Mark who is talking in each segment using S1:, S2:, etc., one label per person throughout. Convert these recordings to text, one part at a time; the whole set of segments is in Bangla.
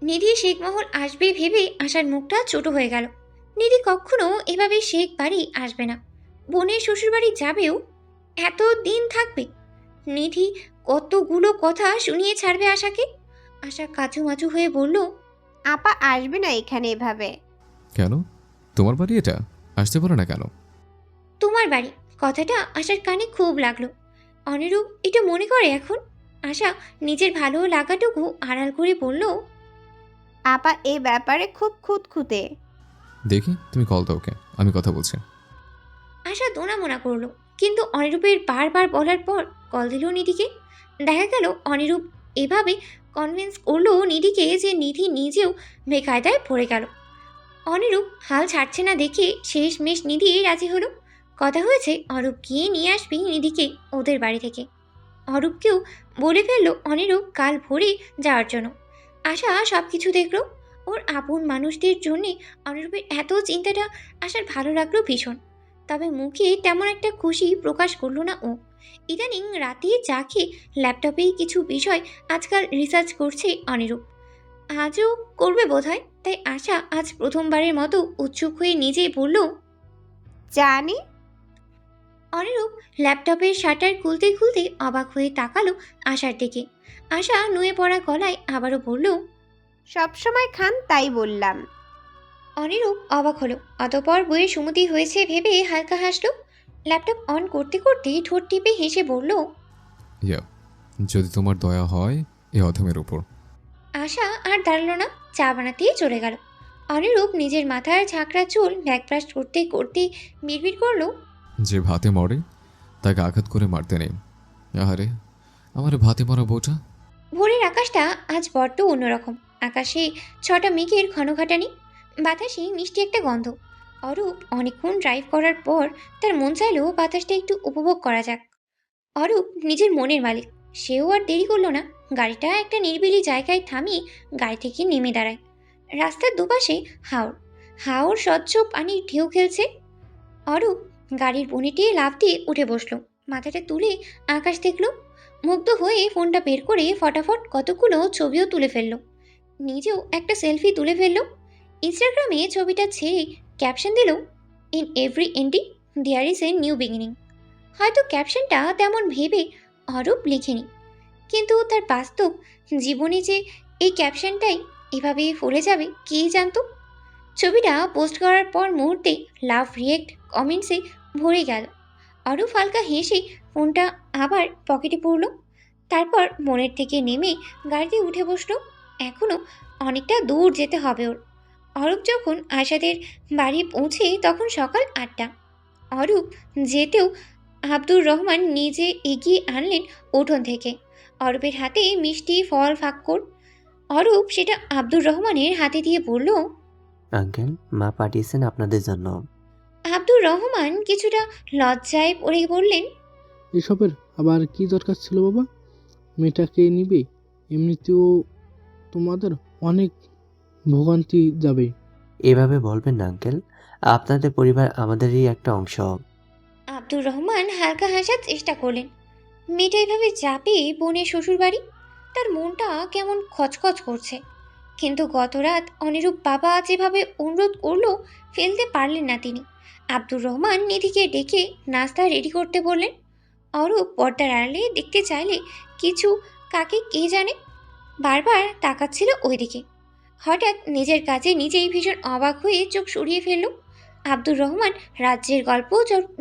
S1: নিধি শেখ মহল আসবে ভেবে আশার মুখটা ছোট হয়ে গেল। নিধি কখনো এভাবে শেখ বাড়ি আসবে না। বোনের শ্বশুর বাড়ি যাবেও, এত দিন থাকবে। নিধি কতগুলো কথা শুনিয়ে ছাড়বে আশাকে। আশা কাচুমাচু হয়ে বলল,
S2: আপা আসবে না এখানে এভাবে।
S3: কেন? তোমার বাড়ি এটা, আসতে পারো না কেন?
S1: তোমার বাড়ি কথাটা আশার কানে খুব লাগলো। অনিরূপ এটা মনে করে এখন। আশা নিজের ভালো লাগাটুকু আড়াল করে বলল,
S2: আপা এ ব্যাপারে খুব খুঁতখুঁতে।
S3: দেখি তুমি কল দাও, ওকে আমি কথা বলছি।
S1: আশা দোনামোনা করলো, কিন্তু অনিরূপের বারবার বলার পর কল দিল নিধিকে। দেখা গেল অনিরূপ এভাবে কনভিন্স করলো নিধিকে যে নিধি নিজেও বেকায়দায় পড়ে গেল। অনিরূপ হাল ছাড়ছে না দেখে শেষমেশ নিধি রাজি হলো। কথা হয়েছে অরূপ গিয়ে নিয়ে আসবি নিধিকে ওদের বাড়ি থেকে। অরূপকেও বলে ফেললো অনিরূপ কাল ভোরে যাওয়ার জন্য। আশা সব কিছু দেখলো। ওর আপন মানুষদের জন্যে অনিরূপের এত চিন্তাটা আশার ভালো লাগলো ভীষণ। তবে মুখে তেমন একটা খুশি প্রকাশ করলো না ও। ইদানিং রাতে চা খেয়ে ল্যাপটপেই কিছু বিষয় আজকাল রিসার্চ করছে অনিরূপ। আজও করবে বোধহয়, তাই আশা আজ প্রথমবারের মতো উৎসুক হয়ে নিজেই বলল,
S2: জানি।
S1: অনিরূপ ল্যাপটপের শাটার খুলতে খুলতে অবাক হয়ে তাকালো আশার দিকে। আশা নুয়ে পড়া গলায় আবারও বলল,
S2: সবসময় খান তাই বললাম।
S1: অনিরূপ অবাক হলো। অতপর বইয়ের সুমতি হয়েছে ভেবে হালকা হাসলো। ল্যাপটপ অন করতে করতে ঠোঁট টিপে হেসে বলল,
S3: ইয়া, যদি তোমার দয়া হয় এই অধমের উপর।
S1: আশা আর দাঁড়ালো না, চা বানাতেই চলে গেল। অনিরূপ নিজের মাথার ঝাঁকড়া চুল ব্যাকব্রাশ করতে করতে বিড়বিড় করলো,
S3: যে ভাতে মরে তাকে আঘাত করে মারতে নেই। আহারে, আমার ভাতে মরা বউটা।
S1: ভোরের আকাশটা আজ বড্ড অন্যরকম। আকাশে ছটা মেঘের ঘনঘাটানি, বাতাসে মিষ্টি একটা গন্ধ। অরূপ অনেকক্ষণ ড্রাইভ করার পর তার মন চাইলো বাতাসটা একটু উপভোগ করা যাক। অরূপ নিজের মনের মালিক। সেও আর দেরি করলো না, গাড়িটা একটা নিরিবিলি জায়গায় থামিয়ে গাড়ি থেকে নেমে দাঁড়ায়। রাস্তার দুপাশে হাওর, হাওর স্বচ্ছ পানির ঢেউ খেলছে। অরূপ গাড়ির বনেটে লাফ দিয়ে উঠে বসলো। মাথাটা তুলে আকাশ দেখলো। মুগ্ধ হয়ে ফোনটা বের করে ফটাফট কতগুলো ছবিও তুলে ফেললো। নিজেও একটা সেলফি তুলে ফেললো। ইনস্টাগ্রামে ছবিটা ছেড়ে ক্যাপশন দিল, in every ending there is a new beginning. হয়তো ক্যাপশনটা তেমন ভেবে অরূপ লিখেনি, কিন্তু তার বাস্তব জীবনে যে এই ক্যাপশনটাই এভাবে ফলে যাবে কে জানতো। ছবিটা পোস্ট করার পর মুহূর্তে লাভ রিয়েক্ট কমেন্টসে ভরে গেল। অরূপ হালকা হেসে ফোনটা আবার পকেটে পড়ল। তারপর মনের থেকে নেমে গাড়িতে উঠে বসলো। এখনও অনেকটা দূর যেতে হবে ওর। অরূপ যখন আশাদের বাড়ি পৌঁছে তখন সকাল 8টা। অরূপ যেতেও আব্দুর রহমান নিজে এগিয়ে আনলেন উঠোন থেকে অরূপের হাতে মিষ্টি ফল ফাক্কর। অরূপ সেটা আব্দুর রহমানের হাতে দিয়ে বলল,
S4: আঙ্কেল, মা পাঠিয়েছেন আপনাদের জন্য।
S1: আব্দুর রহমান কিছুটা লজ্জায় পড়ে বললেন,
S5: এসবের আবার কি দরকার ছিল বাবা? মেয়েটাকে নিবে, এমনিতেও তোমাদের অনেক ভোগান্তি যাবে।
S4: এভাবে বলবেন না আঙ্কেল, আপনাদের পরিবার আমাদেরই একটা অংশ।
S1: আব্দুর রহমান হালকা হাসার চেষ্টা করলেন। মেয়েটা এভাবে যাবে বোনের শ্বশুরবাড়ি, তার মনটা কেমন খচখচ করছে। কিন্তু গত রাত অনিরূপ বাবা যেভাবে অনুরোধ করলো ফেলতে পারলেন না তিনি। আব্দুর রহমান নিধিকে ডেকে নাস্তা রেডি করতে বললেন। অরূপ পর্দার আড়ালে দেখতে চাইলে কিছু কাকে কে জানে বারবার তাকাচ্ছিল ওইদিকে। হঠাৎ নিজের কাজে নিজেই ভীষণ অবাক হয়ে চোখ সরিয়ে ফেলল। আব্দুর রহমান রাজ্যের গল্প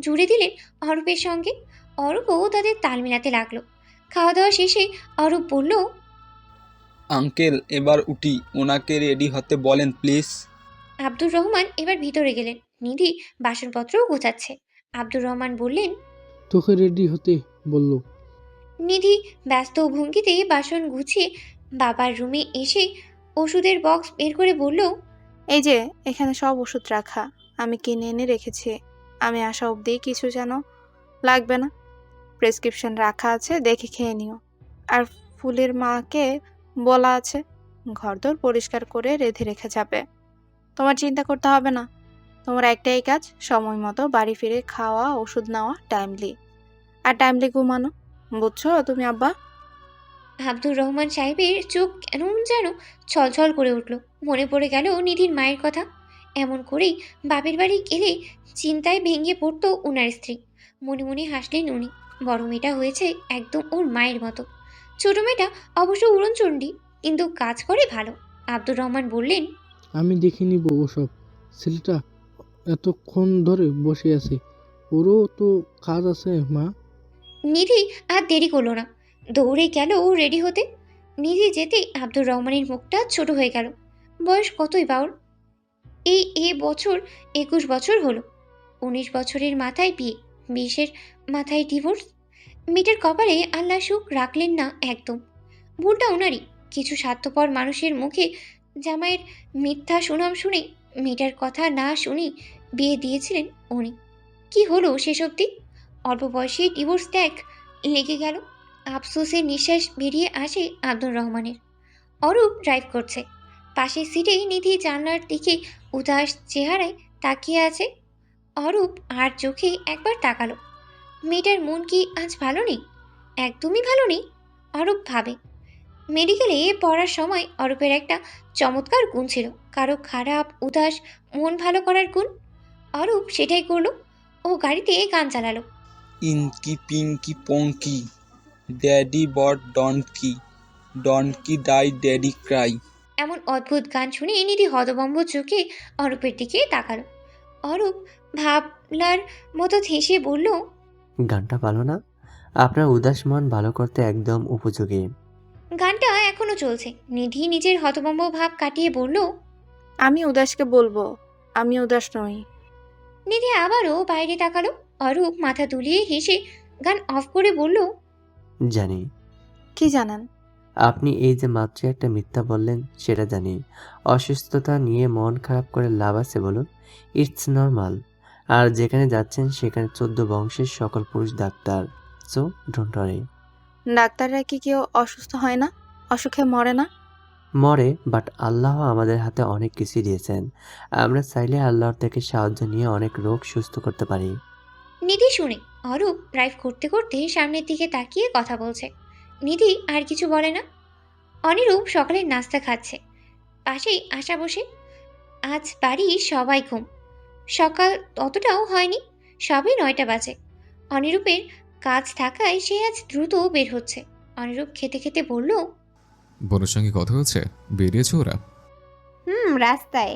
S1: জুড়ে দিলেন অরূপের সঙ্গে। অরূপও তাদের তাল মিলাতে লাগলো। খাওয়া দাওয়া শেষে অরূপ বলল,
S6: আঙ্কেল এবার উঠি, ওনাকে রেডি হতে বলেন প্লিজ।
S1: আব্দুর রহমান এবার ভিতরে গেলেন। নিধি বাসনপত্রও গোছাচ্ছে। আব্দুর রহমান বললেন,
S5: তোকে রেডি হতে বললো।
S1: নিধি ব্যস্ত ভঙ্গিতে বাসন গুছিয়ে বাবার রুমে এসে ওষুধের বক্স বের করে বলল,
S7: এই যে এখানে সব ওষুধ রাখা, আমি কিনে এনে রেখেছি। আমি আসা অবধি কিছু যেন লাগবে না। প্রেসক্রিপশন রাখা আছে, দেখে খেয়ে নিও। আর ফুলের মাকে বলা আছে ঘরদোর পরিষ্কার করে রেঁধে রেখে যাবে। তোমার চিন্তা করতে হবে না। তোমার একটাই কাজ, সময় মতো বাড়ি ফিরে খাওয়া, ওষুধ নেওয়া, টাইমলি। আর টাইমলি ঘুমানো, বুঝছো তুমি আব্বা?
S1: আব্দুর রহমান সাহেবের চোখ কেমন যেন ছলছল করে উঠল। মনে পড়ে গেল নিধির মায়ের কথা। এমন করেই বাপের বাড়ি গেলে চিন্তায় ভেঙে পড়তো ওনার স্ত্রী। মনে মনে হাসলেন উনি। বড় মেয়েটা হয়েছে একদম ওর মায়ের মতো। ছোট মেয়েটা অবশ্য উড়নচণ্ডী, কিন্তু কাজ করে ভালো। আব্দুর রহমান বললেন,
S5: আমি দেখে নিব ওসব। ছেলেটা এতক্ষণ ধরে বসে আছে, ওরও তো কাজ আছে মা।
S1: নিধি আর দেরি করলো না, দৌড়ে গেল রেডি হতে। নিধি যেতেই আব্দুর রহমানের মুখটা ছোট হয়ে গেল। বয়স কতই বা ওর? এ বছর 21 বছর হলো। 19 বছরের মাথায় বিয়ে, 20-এর মাথায় ডিভোর্স। মেয়েটার কপালে আল্লাহ সুখ রাখলেন না একদম। ভুলটা ওনারই। কিছু স্বার্থপর মানুষের মুখে জামাইয়ের মিথ্যা সুনাম শুনে মেয়েটার কথা না শুনে বিয়ে দিয়েছিলেন উনি। কি হলো শেষ অবধি? অল্প বয়সে ডিভোর্স ত্যাগ লেগে গেল। আফসোসের নিঃশ্বাস বেরিয়ে আসে আব্দুর রহমানের। অরূপ ড্রাইভ করছে। পাশের সিটে নিধি জানলার দিকে উদাস চেহারায় তাকিয়ে আছে। অরূপ আর চোখে একবার তাকালো। মেয়েটার মন কি আজ ভালো নেই? একদমই ভালো নেই। অরূপ ভাবে, মেডিকেলে পড়ার সময় অরূপের একটা চমৎকার গুণ ছিল, কারো খারাপ উদাস মন ভালো করার গুণ। অরূপ সেটাই করলো। ও গাড়িতে গান চালালো।
S6: ইনকি পিঙ্কি পঙ্কি, ড্যাডি বট ডনকি, ডনকি ডাই ড্যাডি ক্রাই।
S1: এমন অদ্ভুত গান শুনে নিধি হতভম্ব চোখে অরূপের দিকে তাকালো। অরূপ ভাবলার মতো হেসে বলল,
S4: গানটা ভালো না? আপনার উদাস মন ভালো করতে একদম উপযোগী।
S1: গানটা এখনো চলছে। নিধি নিজের হতভম্ব ভাব কাটিয়ে বলল,
S7: আমি উদাসকে বলবো আমি উদাস নই।
S1: নিধি আবারও বাইরে তাকালো। অরূপ মাথা দুলিয়ে হেসে গান অফ করে বলল,
S4: জানি।
S7: কি জানেন?
S4: আপনি এই যে মাত্র একটা মিথ্যা বললেন সেটা জানি। অসুস্থতা নিয়ে মন খারাপ করে লাভ আছে বলুন? It's normal. আর যেখানে যাচ্ছেন সেখানে 14 বংশের সকল পুরুষ ডাক্তার। So don't worry.
S7: ডাক্তাররা কি কেউ অসুস্থ হয় না? অসুখে মরে না?
S4: মরে, বাট আল্লাহ আমাদের হাতে অনেক কিছু দিয়েছেন। আমরা চাইলে আল্লাহর থেকে সাহায্য নিয়ে অনেক রোগ সুস্থ করতে পারি।
S1: নিধি শুনে অরূপ ড্রাইভ করতে করতে সামনের দিকে তাকিয়ে কথা বলছে। নিধি আর কিছু বলে না। অনিরূপ সকালের নাস্তা খাচ্ছে, পাশেই আশা বসে। আজ বাড়ি সবাই ঘুম। সকাল অতটাও হয়নি, সবে 9টা বাজে। অনিরূপের কাজ থাকায় সে আজ দ্রুত বের হচ্ছে। অনিরূপ খেতে খেতে বলল,
S3: বোনের সঙ্গে কথা হচ্ছে? বেরিয়েছে ওরা?
S2: রাস্তায়।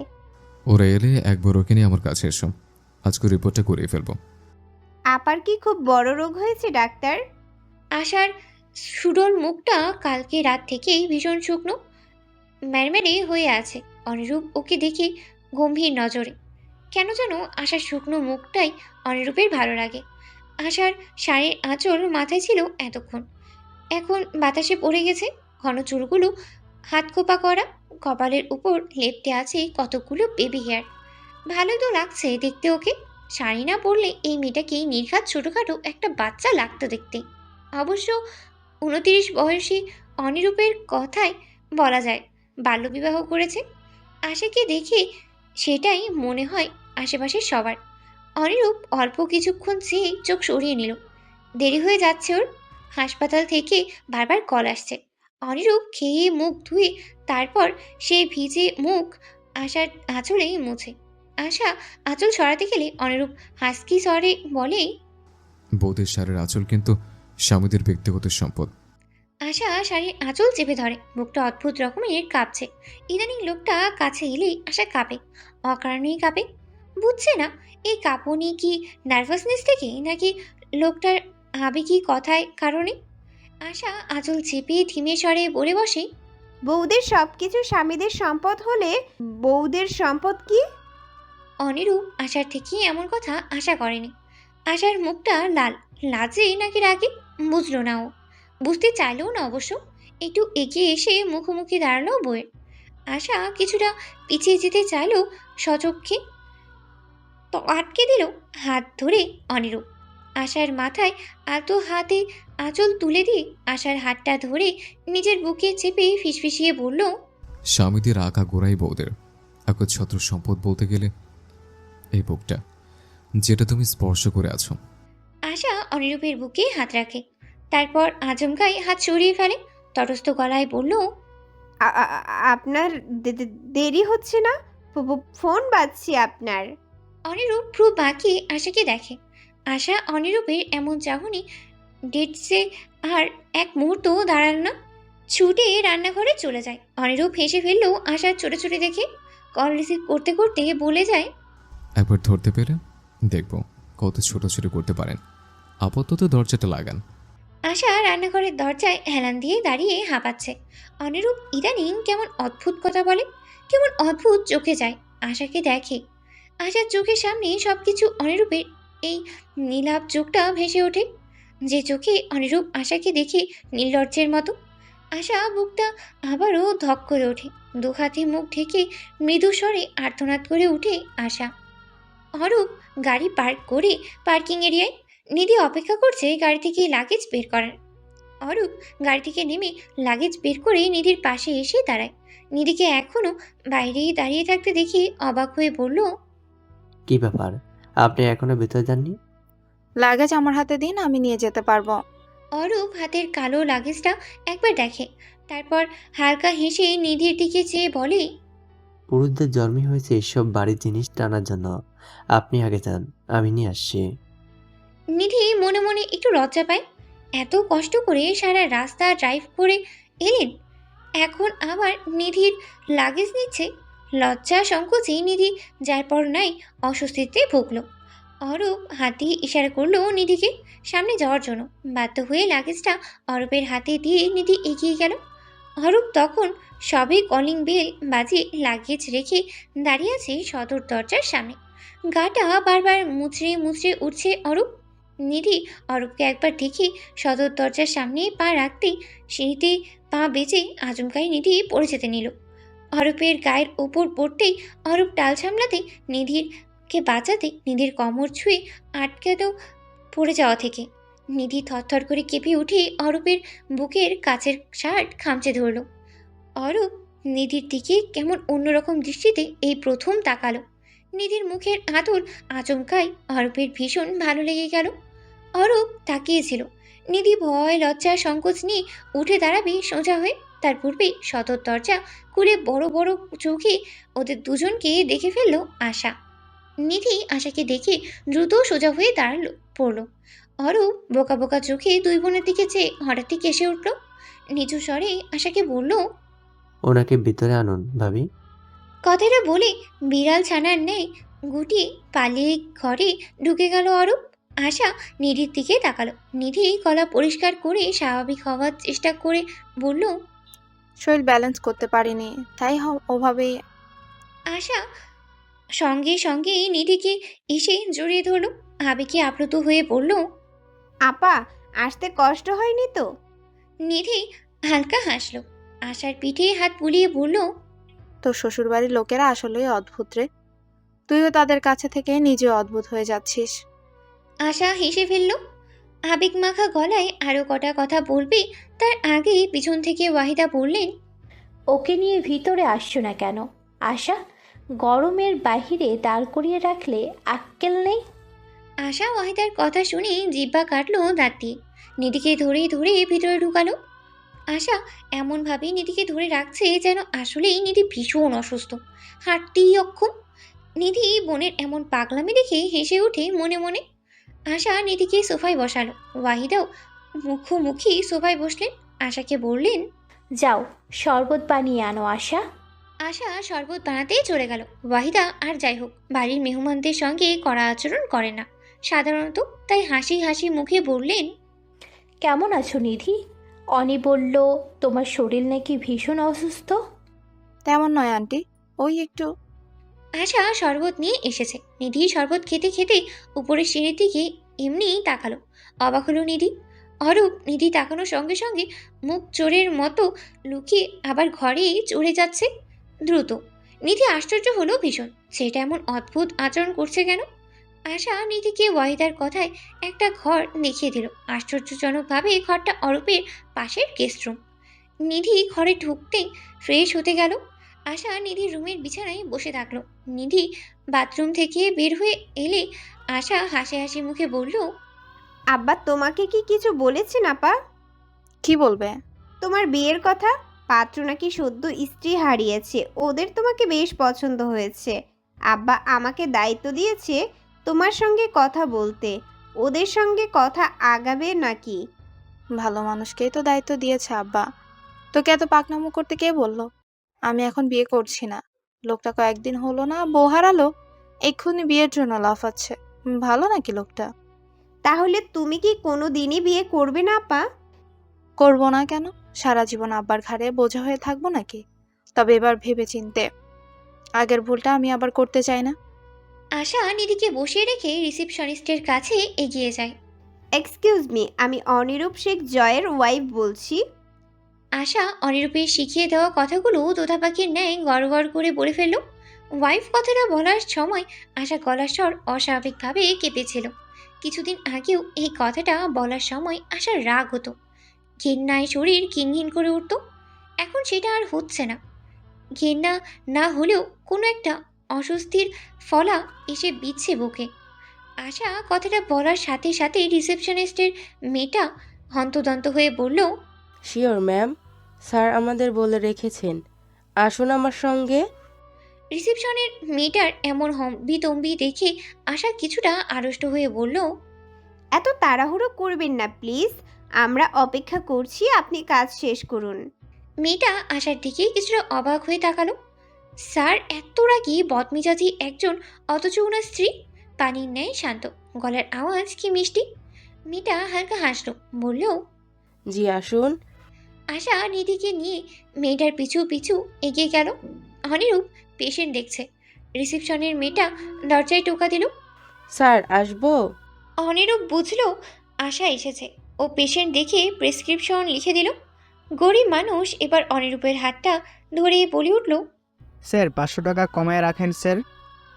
S3: ওরা এলে একবার ওকে নিয়ে আমার কাছে এসো, আজকে রিপোর্টটা করিয়ে ফেলবো।
S2: আপার কি খুব বড় রোগ হয়েছে ডাক্তার?
S1: আশার সুডল মুখটা কালকে রাত থেকেই ভীষণ শুকনো, ম্যারম্যারে হয়ে আছে। অনিরূপ ওকে দেখে গম্ভীর নজরে। কেন যেন আশার শুকনো মুখটাই অনিরূপের ভালো লাগে। আশার শাড়ির আঁচল মাথায় ছিল এতক্ষণ, এখন বাতাসে পড়ে গেছে। ঘন চুলগুলো হাত খোপা করা, কপালের উপর লেপ্টে আছে কতগুলো বেবি হেয়ার। ভালোই তো লাগছে দেখতে ওকে। শাড়ি না পরলে এই মেয়েটাকেই নির্ঘাত ছোটোখাটো একটা বাচ্চা লাগতো দেখতে। অবশ্য 29 বয়সী অনিরূপের কথাই বলা যায় বাল্যবিবাহ করেছে। আশাকে দেখে সেটাই মনে হয় আশেপাশের সবার। অনিরূপ অল্প কিছুক্ষণ চেয়ে চোখ সরিয়ে নিল। দেরি হয়ে যাচ্ছে ওর। হাসপাতাল থেকে বারবার কল আসছে। অনিরূপ খেয়ে মুখ ধুয়ে তারপর সে ভিজে মুখ আশার আঁচলেই মুছে। আশা আঁচল সরাতে গেলে অনিরূপ হাসকি স্বরে বলে,
S3: বৌদের শাড়ির আঁচল কিন্তু স্বামীদের ব্যক্তিগত সম্পদ।
S1: আশা শাড়ির আঁচল চেপে ধরে। মুখটা অদ্ভুত রকমের কাঁপছে। ইদানিং লোকটা কাছে এলেই আশা কাঁপে, অকারণেই কাঁপে। বুঝছে না এই কাঁপুনি কি নার্ভাসনেস থেকে নাকি লোকটার আবেগী কথায় কারণে। আশা আঁচল চেপে ধীমে স্বরে বলে বসে,
S2: বউদের সবকিছু স্বামীদের সম্পদ হলে বউদের সম্পদ কি?
S1: অনিরূপ আশার থেকে এমন কথা আশা করেনি। আশার মুখটা লাল, লাজে নাকি রাগে বুঝলো না ও। বুঝতে চাইলেও না অবশ্য। একটু এগিয়ে এসে মুখোমুখি দাঁড়ালো বউয়ের। আশা কিছুটা পিছিয়ে যেতে চাইলেও সচক্ষে তো আটকে দিল হাত ধরে অনিরূপ। আশার মাথায় আলতো হাতে আঁচল তুলে দিয়ে আশার হাতটা ধরে নিজের বুকে চেপে ফিসফিসিয়ে বলল,
S3: স্বামীদের আঁকা গোড়াই বৌদের একচ্ছত্র সম্পদ বলতে গেলে এই বুকটা, যেটা তুমি স্পর্শ করে আছো।
S1: আশা অনিরূপের বুকে হাত রাখে, তারপর আচমকাই হাত সরিয়ে ফেলে। তটস্থ গলায় বলল,
S2: আপনার দেরি হচ্ছে না? ফোন বাজছে আপনার।
S1: অনিরূপ ভ্রু বাঁকিয়ে আশাকে দেখে। আশা অনিরূপের এমন চাহনি ডেটসে আর এক মুহূর্ত দাঁড়াল না, ছুটে রান্নাঘরে চলে যায়। অনিরূপ হেসে ফেললেও আশার ছোট ছোট দেখে কল রিসিভ করতে করতে বলে যায়,
S3: একবার ধরতে পেরে দেখব কত ছোট ছোট করতে পারেন। আপাতত দরজাটা লাগান।
S1: আশা রান্নাঘরের দরজায় হেলান দিয়ে দাঁড়িয়ে হাঁপাচ্ছে। অনিরূপ ইদানিং কেমন অদ্ভুত কথা বলে, কেমন অদ্ভুত চোখে যায়। আশাকে দেখে, আশার চোখের সামনে সবকিছু অনিরূপের এই নীলাভ চোখটা ভেসে ওঠে, যে চোখে অনিরূপ আশাকে দেখে নির্লজ্জের মতো। আশা বুকটা আবারও ধক করে ওঠে, দু হাতে মুখ ঢেকে মৃদু স্বরে আর্তনাদ করে উঠে আশা। অরূপ গাড়ি পার্ক করে পার্কিং এরিয়ায়। নিধি অপেক্ষা করছে গাড়ি থেকে লাগেজ বের করার। অরূপ গাড়ি থেকে নেমে লাগেজ বের করে নিধির পাশে এসে দাঁড়ায়। নিধিকে এখনো বাইরেই দাঁড়িয়ে থাকতে দেখে অবাক হয়ে বলল,
S4: কি ব্যাপার, আপনি এখনো ভেতরে যাননি?
S7: লাগেজ আমার হাতে দিন, আমি নিয়ে যেতে পারবো।
S1: অরূপ হাতের কালো লাগেজটা একবার দেখে, তারপর হালকা হেসে নিধির দিকে চেয়ে বলে,
S4: পুরুষদের জন্মই হয়েছে এসব বাড়ির জিনিস টানার জন্য। আপনি আগে যান, আমি নিয়ে আসছি।
S1: নিধি মনে মনে একটু লজ্জা পায়। এত কষ্ট করে সারা রাস্তা ড্রাইভ করে এলেন, এখন আবার নিধির লাগেজ নিচ্ছে। লজ্জা সংকোচে নিধি যার পর নাই অস্বস্তিতে ভুগল। অরূপ হাত দিয়ে ইশারা করলো নিধিকে সামনে যাওয়ার জন্য। বাধ্য হয়ে লাগেজটা অরূপের হাতে দিয়ে নিধি এগিয়ে গেল। অরূপ তখন সবে কলিং বেল বাজিয়ে লাগেজ রেখে দাঁড়িয়ে আছে সদর দরজার সামনে। গাটা বারবার মুচড়ে মুচড়ে উঠছে অরূপ। নিধি অরূপকে একবার দেখে সদর দরজার সামনে পা রাখতেই সিঁড়িতে পা বেঁচে আচমকাই নিধি পড়ে যেতে নিল। অরূপের গায়ের ওপর পড়তেই অরূপ টাল সামলাতে নিধিরকে বাঁচাতে নিধির কোমর ছুঁয়ে আটকাতো পড়ে যাওয়া থেকে। নিধি থরথর করে কেঁপে উঠে অরূপের বুকের কাছের শার্ট খামচে ধরল। অরূপ নিধির দিকে কেমন অন্যরকম দৃষ্টিতে এই প্রথম তাকালো। নিধির মুখের আদর আচমকাই অরূপের ভীষণ ভালো লেগে গেল। অরূপ তাকিয়েছিল। নিধি ভয় লজ্জা সংকোচ নিয়ে উঠে দাঁড়াবে সোজা হয়ে, তার পূর্বেই সদর দরজা খুলে বড় বড় চোখে ওদের দুজনকে দেখে ফেলল আশা। নিধি আশাকে দেখে দ্রুত সোজা হয়ে দাঁড়ালো পড়ল। অরূপ বোকা বোকা চোখে দুই বোনের দিকে চেয়ে হঠাৎই কেসে উঠল। নিচু স্বরে আশাকে বলল,
S4: ওনাকে ভিতরে আনুন ভাবি।
S1: কথাটা বলে বিড়াল ছানার ন্যায় গুটিয়ে পালিয়ে ঘরে ঢুকে গেল অরূপ। আশা নিধির দিকে তাকালো। নিধি গলা পরিষ্কার করে স্বাভাবিক হওয়ার চেষ্টা করে বলল,
S7: শরীর ব্যালেন্স করতে পারিনি, তাই ওভাবেই।
S1: আশা সঙ্গে সঙ্গে নিধিকে এসে জড়িয়ে ধরল। আবেগে আপ্লুত হয়ে বলল,
S2: আপা, আসতে কষ্ট হয়নি তো?
S1: নিধি হালকা হাসল। আশার পিঠে হাত বুলিয়ে বলল,
S7: তোর শ্বশুরবাড়ির লোকেরা আসলেই অদ্ভুত রে, তুইও তাদের কাছে থেকে নিজে অদ্ভুত হয়ে যাচ্ছিস।
S1: আশা হেসে ফেলল। আবেগ মাখা গলায় আরও কটা কথা বলবে তার আগে পিছন থেকে ওয়াহিদা বললেন,
S8: ওকে নিয়ে ভিতরে আসছো না কেন? আশা, গরমের বাহিরে দাঁড় করিয়ে রাখলে আক্কেল নেই?
S1: আশা ওয়াহিদার কথা শুনে জিহ্বা কাটলো দাঁত দিয়ে। নিধিকে ধরে ধরে ভিতরে ঢুকালো। আশা এমনভাবে নিধিকে ধরে রাখছে যেন আসলেই নিধি ভীষণ অসুস্থ, হাঁটতেই অক্ষম। নিধি বোনের এমন পাগলামি দেখে হেসে ওঠে মনে মনে। আশা নিধিকে সোফায় বসালো। ওয়াহিদাও মুখোমুখি সোফায় বসলেন। আশাকে বললেন,
S8: যাও, শরবত বানিয়ে আনো আশা।
S1: আশা শরবত বানাতেই চলে গেল। ওয়াহিদা আর যাই হোক বাড়ির মেহমানদের সঙ্গে কড়া আচরণ করে না সাধারণত, তাই হাসি হাসি মুখে বললেন,
S8: কেমন আছো নিধি? অনি বলল তোমার শরীর নাকি ভীষণ অসুস্থ।
S7: তেমন নয় আন্টি, ওই একটু।
S1: আশা শরবত নিয়ে এসেছে। নিধি শরবত খেতে খেতে উপরের সিঁড়ির দিকে এমনিই তাকালো। অবাক হলো নিধি। অরূপ নিধি তাকানোর সঙ্গে সঙ্গে মুখ চোরের মতো লুকিয়ে আবার ঘরে চড়ে যাচ্ছে দ্রুত। নিধি আশ্চর্য হলো ভীষণ, সেটা এমন অদ্ভুত আচরণ করছে কেন। আশা নিধিকে ওয়াহিদার কথায় একটা ঘর দেখিয়ে দিল। আশ্চর্যজনকভাবে ঘরটা অরূপের পাশের গেস্ট রুম। নিধি ঘরে ঢুকতেই ফ্রেশ হতে গেল। আশা নিধির রুমের বিছানায় বসে থাকলো। নিধি বাথরুম থেকে বের হয়ে এলে আশা হাসি হাসি মুখে বলল,
S2: আব্বা তোমাকে কি কিছু বলেছেন আপা?
S7: কি বলবে?
S2: তোমার বিয়ের কথা? পাত্র নাকি সদ্য স্ত্রী হারিয়েছে, ওদের তোমাকে বেশ পছন্দ হয়েছে। আব্বা আমাকে দায়িত্ব দিয়েছে তোমার সঙ্গে কথা বলতে। ওদের সঙ্গে কথা আগাবে নাকি?
S7: ভালো মানুষকেই তো দায়িত্ব দিয়েছে আব্বা। তোকে এত পাকনামো করতে কে বললো? আমি এখন বিয়ে করছি না। লোকটা কয়েকদিন হলো না বউ হারালো, এক্ষুনি বিয়ের জন্য লাফাচ্ছে। ভালো নাকি লোকটা?
S2: তাহলে তুমি কি কোনো দিনই বিয়ে করবে না আপা?
S7: করবো না কেন? সারা জীবন আব্বার ঘাড়ে বোঝা হয়ে থাকবো নাকি? তবে এবার ভেবে চিনতে, আগের ভুলটা আমি আবার করতে চাই না।
S1: আশা নিধিকে বসিয়ে রেখে রিসেপশনিস্টের কাছে এগিয়ে যায়।
S2: এক্সকিউজ মি, আমি অনিরূপ শেখ জয়ের ওয়াইফ বলছি।
S1: আশা অনিরূপের শিখিয়ে দেওয়া কথাগুলো তোতা পাখির ন্যায় গড় গড় করে বলে ফেলল। ওয়াইফ কথাটা বলার সময় আশা গলার স্বর অস্বাভাবিকভাবে কেঁপেছিল। কিছুদিন আগেও এই কথাটা বলার সময় আশার রাগ হতো, ঘেন্নায় শরীর ঘিনঘিন করে উঠত। এখন সেটা আর হচ্ছে না। ঘেন্না না হলেও কোনো একটা অস্বস্তির ফলা এসে বিচ্ছে বুকে। আশা কথাটা বলার সাথে সাথে রিসেপশনিস্টের মেয়েটা হন্তদন্ত হয়ে বলল,
S9: শিওর ম্যাম, স্যার আমাদের বলে রেখেছেন, আসুন আমার সঙ্গে।
S1: রিসেপশনের মেয়েটার এমন হম্বিতম্বি দেখে আশা কিছুটা আড়ষ্ট হয়ে বলল,
S2: এত তাড়াহুড়ো করবেন না প্লিজ, আমরা অপেক্ষা করছি, আপনি কাজ শেষ করুন।
S1: মেয়েটা আশার দিকে কিছুটা অবাক হয়ে তাকালো। স্যার এত রাগী বদমেজাজি একজন, অথচ ওনার স্ত্রী পানির ন্যায় শান্ত, গলার আওয়াজ কি মিষ্টি। মেয়েটা হালকা হাসলো, বলল,
S9: জি আসুন।
S1: আশা নিধিকে নিয়ে মেয়েটার পিছু পিছু এগিয়ে গেল। অনিরূপ পেশেন্ট দেখছে। রিসেপশনের মেয়েটা দরজায় টোকা দিল।
S9: স্যার আসবো?
S1: অনিরূপ বুঝলো আশা এসেছে। ও পেশেন্ট দেখে প্রেসক্রিপশন লিখে দিল। গরিব মানুষ এবার অনিরূপের হাতটা ধরে বলে উঠল,
S10: স্যার 500 টাকা কমায় রাখেন স্যার,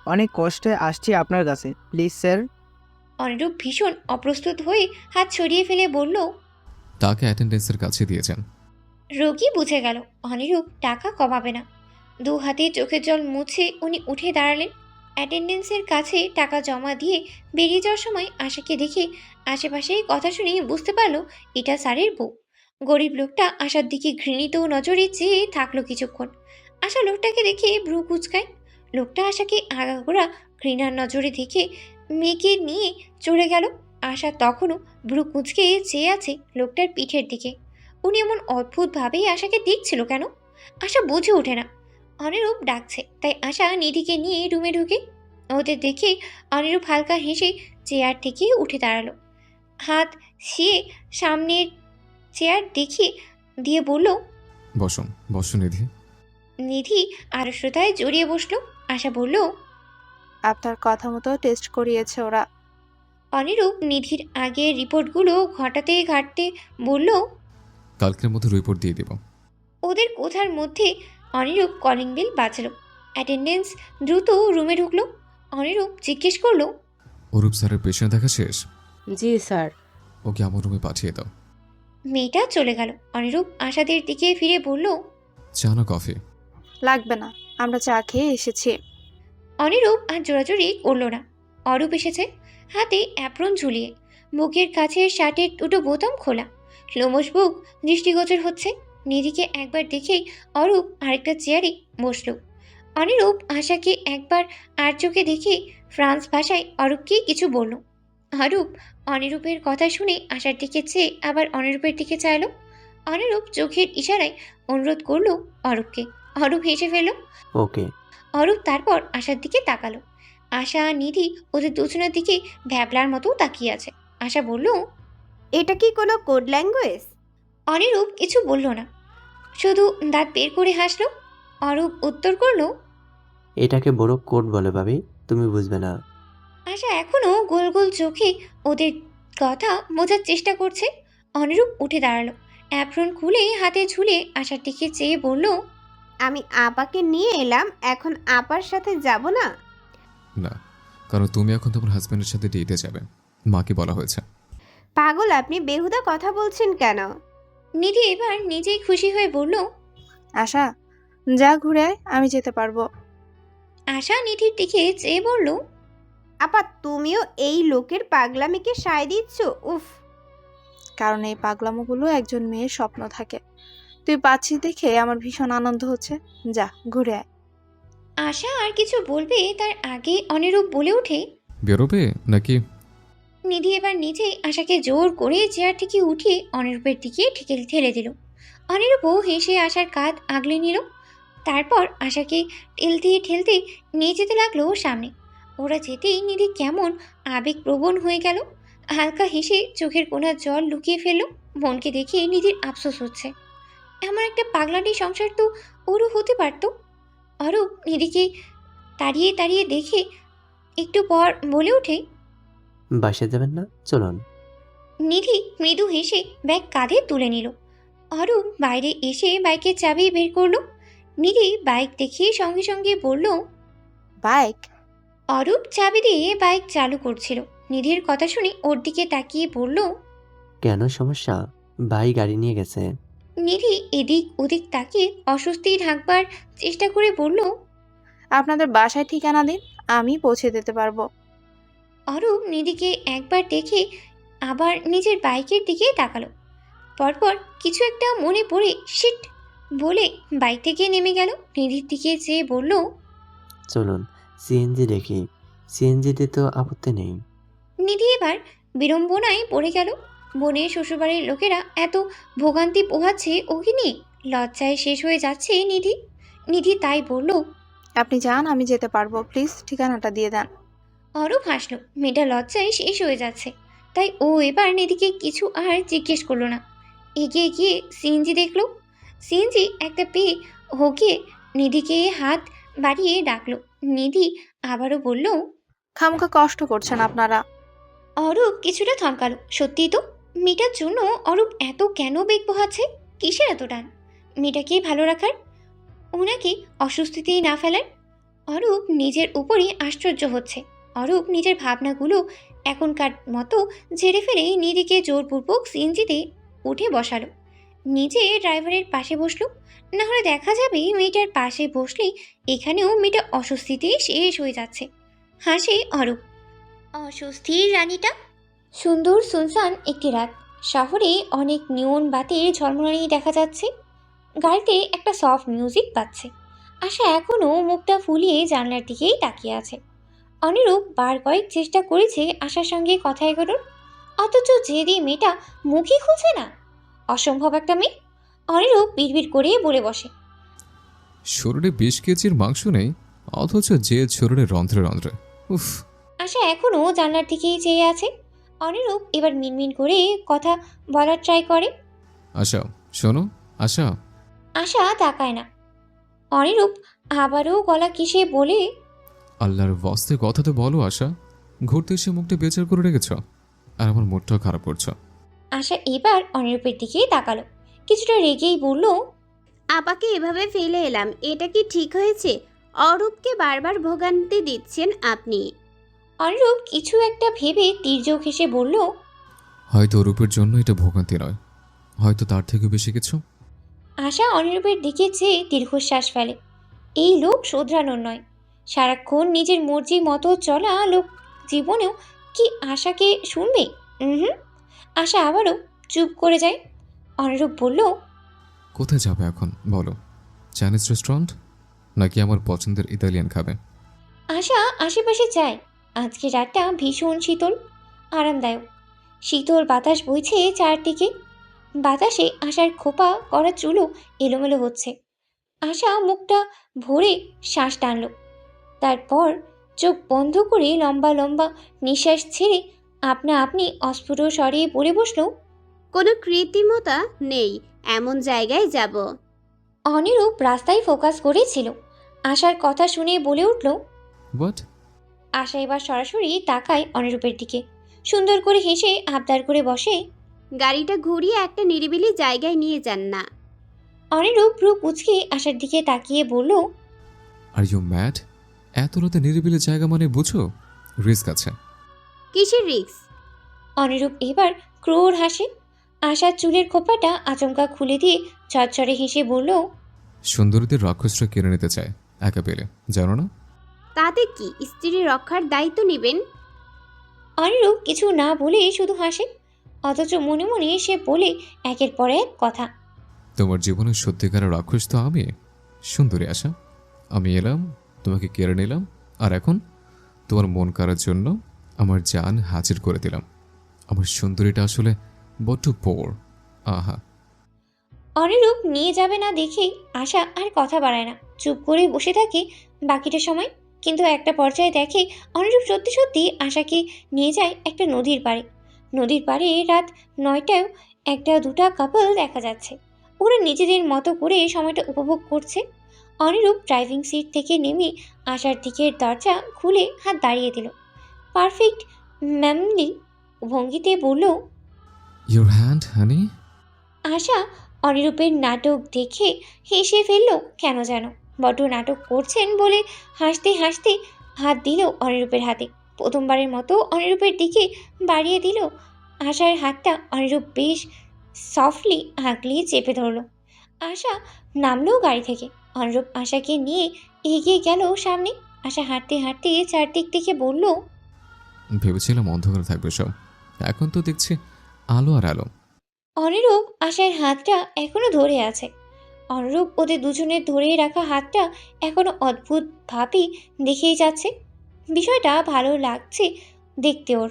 S10: অনেক কষ্টে আসছি আপনার কাছে, প্লিজ স্যার।
S1: অনিরূপ ভীষণ অপ্রস্তুত হয়ে হাত সরিয়ে ফেলে বলল,
S3: তাকে অ্যাটেন্ডেন্সের কাছে দিয়েছেন।
S1: রোগী বুঝে গেল অনিরূপ টাকা কমাবে না। দু হাতে চোখের জল মুছে উনি উঠে দাঁড়ালেন। অ্যাটেন্ডেন্সের কাছে টাকা জমা দিয়ে বেরিয়ে যাওয়ার সময় আশাকে দেখে আশেপাশে কথা শুনে বুঝতে পারলো এটা স্যারের বউ। গরিব লোকটা আশার দিকে ঘৃণিত নজরে চেয়ে থাকলো কিছুক্ষণ। আশা লোকটাকে দেখে ভ্রু কুচকায়। লোকটা আশাকে আগাগোড়া ঘৃণার নজরে দেখে মেয়েকে নিয়ে চলে গেল। আশা তখনও ভ্রু কুচকে চেয়ে আছে লোকটার পিঠের দিকে। উনি এমন অদ্ভুতভাবেই আশাকে দেখছিল কেন? আশা বুঝে ওঠে না। অনিরূপ ডাকছে, তাই আশা নিধিকে নিয়ে রুমে ঢুকে। ওদের দেখে অনিরূপ হালকা হেসে চেয়ার থেকে উঠে দাঁড়ালো। হাত শিয়ে সামনের চেয়ার দেখিয়ে দিয়ে বলল,
S3: বসুন বসুন নিধি।
S1: নিধি আড়ষ্টতায় জড়িয়ে বসলো। আশা বলল,
S7: আপনার কথা মতো টেস্ট করিয়েছে ওরা।
S1: অনিরূপ নিধির আগের রিপোর্টগুলো ঘাঁটাতে ঘাঁটতে বলল,
S3: কালকের মধ্যে রিপোর্ট দিয়ে দেব।
S1: ওদের কোথার মধ্যে অনিরূপ কলিং বেল বাজলো। অ্যাটেন্ডেন্স দ্রুত রুমে ঢুকলো। অনিরূপ জিজ্ঞেস করলো,
S3: অরূপ স্যারের পেশেন্ট দেখা শেষ?
S9: জি স্যার।
S3: ওকে আমার রুমে পাঠিয়ে দাও।
S1: মেয়েটা চলে গেল। অনিরূপ আশাদের দিকে ফিরে বলল,
S3: চা না কফি?
S7: লাগবে না, আমরা চা খেয়ে এসেছি।
S1: অনিরূপ আর জোরাজুরি করলো না। অরূপ এসেছে, হাতে অ্যাপ্রন ঝুলিয়ে, বুকের কাছে শার্টের দুটো বোতাম খোলা, লোমশ বুক দৃষ্টিগোচর হচ্ছে। নিধিকে একবার দেখেই অরূপ আরেকটা চেয়ারে বসল। অনিরূপ আশাকে একবার আর চোখে দেখে ফ্রান্স ভাষায় অরূপকে কিছু বলল। অরূপ অনিরূপের কথা শুনে আশার দিকে চেয়ে আবার অনিরূপের দিকে চাইল। অনিরূপ চোখের ইশারায় অনুরোধ করলো অরূপকে। অরূপ হেসে ফেলল।
S4: ওকে।
S1: অরূপ তারপর আশার দিকে তাকালো। আশা নিধি ওদের দুজনের দিকে ভ্যাবলার মতো তাকিয়ে আছে। আশা বলল,
S2: এটা কি কোনো কোড ল্যাঙ্গুয়েজ?
S1: অনিরূপ কিছু বলল না, শুধু দাঁত বের করে হাসলো। অরূপ উত্তর করলো,
S4: এটাকে বড় কোড বলে ভাবি, তুমি বুঝবে না।
S1: আশা এখনো গোল গোল চোখে ওদের কথা বোঝার চেষ্টা করছে। অনিরূপ উঠে দাঁড়ালো, অ্যাপ্রন খুলে হাতে ঝুলে আশার দিকে চেয়ে বলল,
S2: আমি আপাকে নিয়ে এলাম, এখন আপার সাথে যাব না?
S3: না, কারণ তুমি এখন তোমার হাজব্যান্ডের সাথে ডেটে যাবে, মাকে বলা হয়েছে।
S2: পাগল আপনি, বেহুদা কথা বলছেন কেন?
S1: নিধি এবার নিজেই খুশি হয়ে বলল,
S7: আশা যা ঘুরে আয়, আমি যেতে পারবো।
S1: আশা নিধির দিকে চেয়ে বলল,
S2: আপা তুমিও এই লোকের পাগলামিকে সায় দিচ্ছ? উফ।
S7: কারণ এই পাগলামোগুলো একজন মেয়ের স্বপ্ন থাকে। তুই পাচ্ছিস দেখে আমার ভীষণ আনন্দ হচ্ছে। যা ঘুরে আয়।
S1: আশা আর কিছু বলবে তার আগে অনিরূপ বলে ওঠে,
S3: বেরোবে নাকি?
S1: নিধি এবার নিজেই আশাকে জোর করে চেয়ার থেকে উঠিয়ে অনিরূপের দিকে ঠেলে দিল। অনিরূপও হেসে আশার কাঁধ আগলে নিল। তারপর আশাকে ঠেলতে নিয়ে যেতে লাগলো সামনে। ওরা যেতেই নিধি কেমন আবেগপ্রবণ হয়ে গেল। হালকা হেসে চোখের কোণার জল লুকিয়ে ফেলল। মনকে দেখে নিধির আফসোস হচ্ছে। এমন একটা পাগলাটি সংসার তো ওরও হতে পারত। অরূপ নিধিকে তাড়িয়ে তাড়িয়ে দেখে একটু পর বলে ওঠে,
S4: বাসায় যাবেন না? চলুন।
S1: নিধি মৃদু হেসে ব্যাগ কাঁধে তুলে নিল। অরূপ বাইরে এসে বাইকের চাবি বের করলো। নিধি বাইক দেখিয়ে সঙ্গে সঙ্গে বলল,
S7: বাইক?
S1: অরূপ চাবি দিয়ে বাইক চালু করছিল। নিধির কথা শুনে ওর দিকে তাকিয়ে বলল,
S4: কেন সমস্যা? ভাই গাড়ি নিয়ে গেছে।
S1: নিধি এদিক ওদিক তাকিয়ে অস্বস্তি ঢাকবার চেষ্টা করে বলল,
S7: আপনাদের বাসায় ঠিকানা দিন, আমি পৌঁছে দিতে পারবো।
S1: অরূপ নিধিকে একবার দেখে আবার নিজের বাইকের দিকে তাকালো। পরপর কিছু একটা মনে পড়ে শিট বলে বাইক থেকে নেমে গেল। নিধির দিকে চেয়ে বলল,
S4: চলুন সিএনজি দেখি। সিএনজিতে তো আপত্তি নেই।
S1: নিধি এবার বিড়ম্বনায় পড়ে গেল। বোনের শ্বশুরবাড়ির লোকেরা এত ভোগান্তি পোহাচ্ছে ওকে নিয়ে। লজ্জায় শেষ হয়ে যাচ্ছে নিধি তাই বলল,
S7: আপনি যান, আমি যেতে পারবো। প্লিজ ঠিকানাটা দিয়ে দেন।
S1: অরূপ হাসলো। মেয়েটা লজ্জায় শেষ হয়ে যাচ্ছে, তাই ও এবার নিধিকে কিছু আর জিজ্ঞেস করলো না। এগিয়ে গিয়ে সিএনজি দেখলো। সিএনজি একটা পেয়ে হকিয়ে নিধিকে হাত বাড়িয়ে ডাকলো। নিধি আবারও বলল,
S7: খামোখা কষ্ট করছেন আপনারা।
S1: অরূপ কিছুটা থমকালো। সত্যিই তো, মেয়েটার জন্য অরূপ এত কেন বেগ পোহাচ্ছে? কিসের এত টান মেয়েটাকে ভালো রাখার, ওনাকে অস্বস্তিতেই না ফেলার? অরূপ নিজের উপরই আশ্চর্য হচ্ছে। অরূপ নিজের ভাবনাগুলো এখনকার মতো ঝেড়ে ফেলে নিধিকে জোরপূর্বক সিএনজিতে উঠে বসালো। নিজে ড্রাইভারের পাশে বসলো। না হলে দেখা যাবে মেয়েটার পাশে বসলেই এখানেও মেয়েটা অস্বস্তিতে শেষ হয়ে যাচ্ছে। হাসে অরূপ। অস্বস্তির রানীটা। সুন্দর সুনসান একটি রাত। শহরে অনেক নিয়ন বাতির ঝলমলানি দেখা যাচ্ছে। গাড়িতে একটা সফট মিউজিক বাজছে। আশা এখনও মুখটা ফুলিয়ে জানলার দিকেই তাকিয়ে আছে। অনিরূপ বার কয়েক চেষ্টা করেছে আশার সঙ্গে কথা এগোনোর, অথচ জেদি মেয়েটা মুখই খুলছে না। অসম্ভব একটা মেয়ে। অনিরূপ বিড়বিড় করে বলে বসে,
S3: শরীরে 20 কেজির মাংস নেই, অথচ যে শরীরে রন্ধ্রে রন্ধ্রে। উফ।
S1: আশা এখনও জানলার দিকেই চেয়ে আছে। অনিরূপ এবার মিনমিন করে কথা বলার ট্রাই করে,
S3: আশা শোনো, আশা।
S1: আশা তাকায় না। অনিরূপ আবারও গলা কিসে বলে,
S3: আল্লাহর ওয়াস্তে কথা তো বলো আশা। ঘুরতে এসে মুখটা বেচার করে রেখেছ, আর আমার মুডটাও খারাপ করছো।
S1: আশা এবার অনিরূপের দিকেই তাকালো। কিছুটা রেগেই বলল,
S2: আপাকে এভাবে ফেলে এলাম, এটা কি ঠিক হয়েছে? অরূপকে বারবার ভোগান্তি দিচ্ছেন আপনি।
S1: অনিরূপ কিছু একটা ভেবে তীর্যক হেসে বলল,
S3: হয়তো রূপের জন্য এটা ভোগান্তি নয়, হয়তো তার থেকে বেশি কিছু।
S1: আশা অনিরূপের দিকে চেয়ে দীর্ঘশ্বাস ফেলে। এই লোক শোধরানোর নয়। সারাক্ষণ নিজের মর্জি মতো চলা লোক জীবনেও কি আশাকে শুনবে? হুম। আশা আবারও চুপ করে যায়। অনিরূপ বলল,
S3: কোথায় যাবে এখন বলো? চাইনিজ রেস্টুরেন্ট নাকি আমার পছন্দের ইতালিয়ান খাবে?
S1: আশা আশেপাশে যায়। আজকে রাতটা ভীষণ শীতল, আরামদায়ক। শীতল বাতাস বইছে চারদিকে। বাতাসে আশার খোপা করা চুলও এলোমেলো হচ্ছে। আশা মুখটা ভরে শ্বাস টানল। তারপর চোখ বন্ধ করে লম্বা লম্বা নিঃশ্বাস ছেড়ে আপনা আপনি অস্ফুট স্বরে বলে বসল,
S2: কোনো কৃত্রিমতা নেই, এমন জায়গায় যাব।
S1: অনিরূপ রাস্তায় ফোকাস করেছিল। আশার কথা শুনে বলে উঠল,
S3: হোয়াট?
S1: আশা এবার সরাসরি তাকায় অনিরূপের দিকে। সুন্দর করে হেসে আবদার করে বসে,
S2: গাড়িটা ঘুরিয়ে একটা নিরিবিলি জায়গায় নিয়ে যান না।
S1: অনিরূপ ভ্রু কুঁচকে আশার দিকে তাকিয়ে বলল,
S3: আর ইউ ম্যাড? এত রাতে নিরিবিলি জায়গা মানে বুঝো রিস্ক আছে।
S2: কিসের রিস্ক?
S1: অনিরূপ এবার ক্রোর হাসে। আশার চুলের খোপাটা আচমকা খুলে দিয়ে ঝরঝরে হেসে বলল,
S3: সুন্দরীদের রাক্ষসরা কেড়ে নিতে চায় একা পেলে, জানো না?
S2: তাতে কি, স্ত্রী রক্ষার দায়িত্ব নেবেন।
S1: অনিরূপ কিছু না বলে শুধু হাসে। অথচ মনে মনে সে বলে একের পর এক কথা।
S3: তোমার জীবনের সত্যিকারের রাক্ষস তো আমি। সুন্দরী আশা, আমি এলাম, তোমাকে কেড়ে নিলাম, আর এখন তোমার মন কাড়ার জন্য আমার জান হাজির করে দিলাম। আমার সুন্দরীটা আসলে বড্ড পোর। আহা।
S1: অনিরূপ নিয়ে যাবে না দেখেই আশা আর কথা বাড়ায় না, চুপ করে বসে থাকে বাকিটা সময়। কিন্তু একটা পর্যায়ে দেখে অনিরূপ সত্যি সত্যি আশাকে নিয়ে যায় একটা নদীর পাড়ে। নদীর পাড়ে রাত 9টায় একটা দুটা কাপল দেখা যাচ্ছে। ওরা নিজেদের মতো করে সময়টা উপভোগ করছে। অনিরূপ ড্রাইভিং সিট থেকে নেমে আশার দিকের দরজা খুলে হাত দাঁড়িয়ে দিল। পারফেক্ট ম্যামলি ভঙ্গিতে বলল,
S3: ইউর হ্যান্ড হানি।
S1: আশা অনিরূপের নাটক দেখে হেসে ফেলল কেন যেন। বড্ড নাটক করছেন বলে হাসতে হাসতে হাত দিল অনিরূপের হাতে। প্রথমবারের মতো অনিরূপের দিকে বাড়িয়ে দিল আশার হাতটা। অনিরূপ বেশ সফটলি আগলিয়ে চেপে ধরল। আশা নামলেও গাড়ি থেকে। অনিরূপ আশাকে নিয়ে এগিয়ে গেল সামনে। আশা হাঁটতে হাঁটতে চারদিক থেকে বলল,
S3: ভেবেছিলাম অন্ধকার থাকবে সব, এখন তো দেখছি আলো আর আলো।
S1: অনিরূপ আশার হাতটা এখনো ধরে আছে। অনুরূপ ওদের দুজনের ধরে রাখা হাতটা এখনো অদ্ভুতভাবেই দেখেই যাচ্ছে। বিষয়টা ভালো লাগছে দেখতে ওর।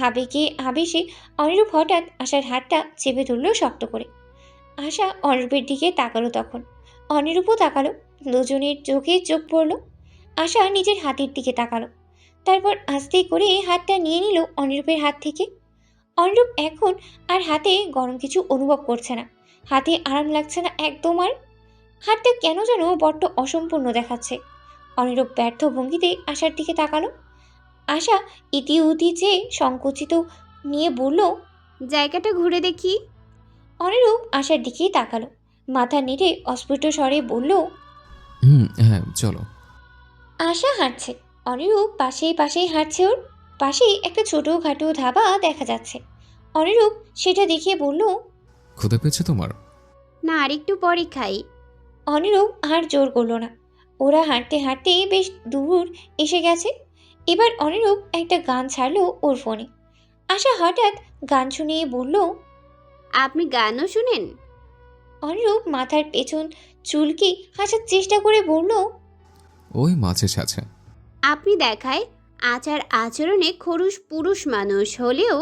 S1: আবেগে আবেশে অনিরূপ হঠাৎ আশার হাতটা চেপে ধরল শক্ত করে। আশা অনিরূপের দিকে তাকালো, তখন অনিরূপও তাকালো। দুজনের চোখে চোখ পড়ল। আশা নিজের হাতের দিকে তাকালো, তারপর আস্তে করে হাতটা নিয়ে নিল অনিরূপের হাত থেকে। অনিরূপ এখন আর হাতে গরম কিছু অনুভব করছে না, হাতে আরাম লাগছে না একদম। আর হাতটা কেন যেন বড্ড অসম্পূর্ণ দেখাচ্ছে। অনিরূপ ব্যর্থ ভঙ্গিতে আশার দিকে তাকালো। আশা ইতিউতি চেয়ে সংকুচিত নিয়ে বলল,
S2: জায়গাটা ঘুরে দেখি।
S1: অনিরূপ আশার দিকেই তাকালো, মাথা নেড়ে অস্ফুট স্বরে বলল,
S3: হ্যাঁ চলো।
S1: আশা হাঁটছে, অনিরূপ পাশেই পাশেই হাঁটছে। ওর পাশেই একটা ছোটোখাটো ধাবা দেখা যাচ্ছে। অনিরূপ সেটা দেখিয়ে বলল,
S3: ক্ষুধা পেয়েছে তোমার?
S2: না, আরেকটু পরে খাই।
S1: অনিরূপ আর জোর করলো না। ওরা হাঁটতে হাঁটতে বেশ দূর এসে গেছে। এবার অনিরূপ একটা গান ছাড়লো ওর ফোনে। আশা হঠাৎ গান শুনিয়ে বলল,
S2: আপনি গানও শুনেন?
S1: অনিরূপ মাথার পেছন চুলকে হাসার চেষ্টা করে বলল,
S3: ওই মাছের সাথে।
S2: আপনি দেখায় আচার আচরণে খরুশ পুরুষ মানুষ হলেও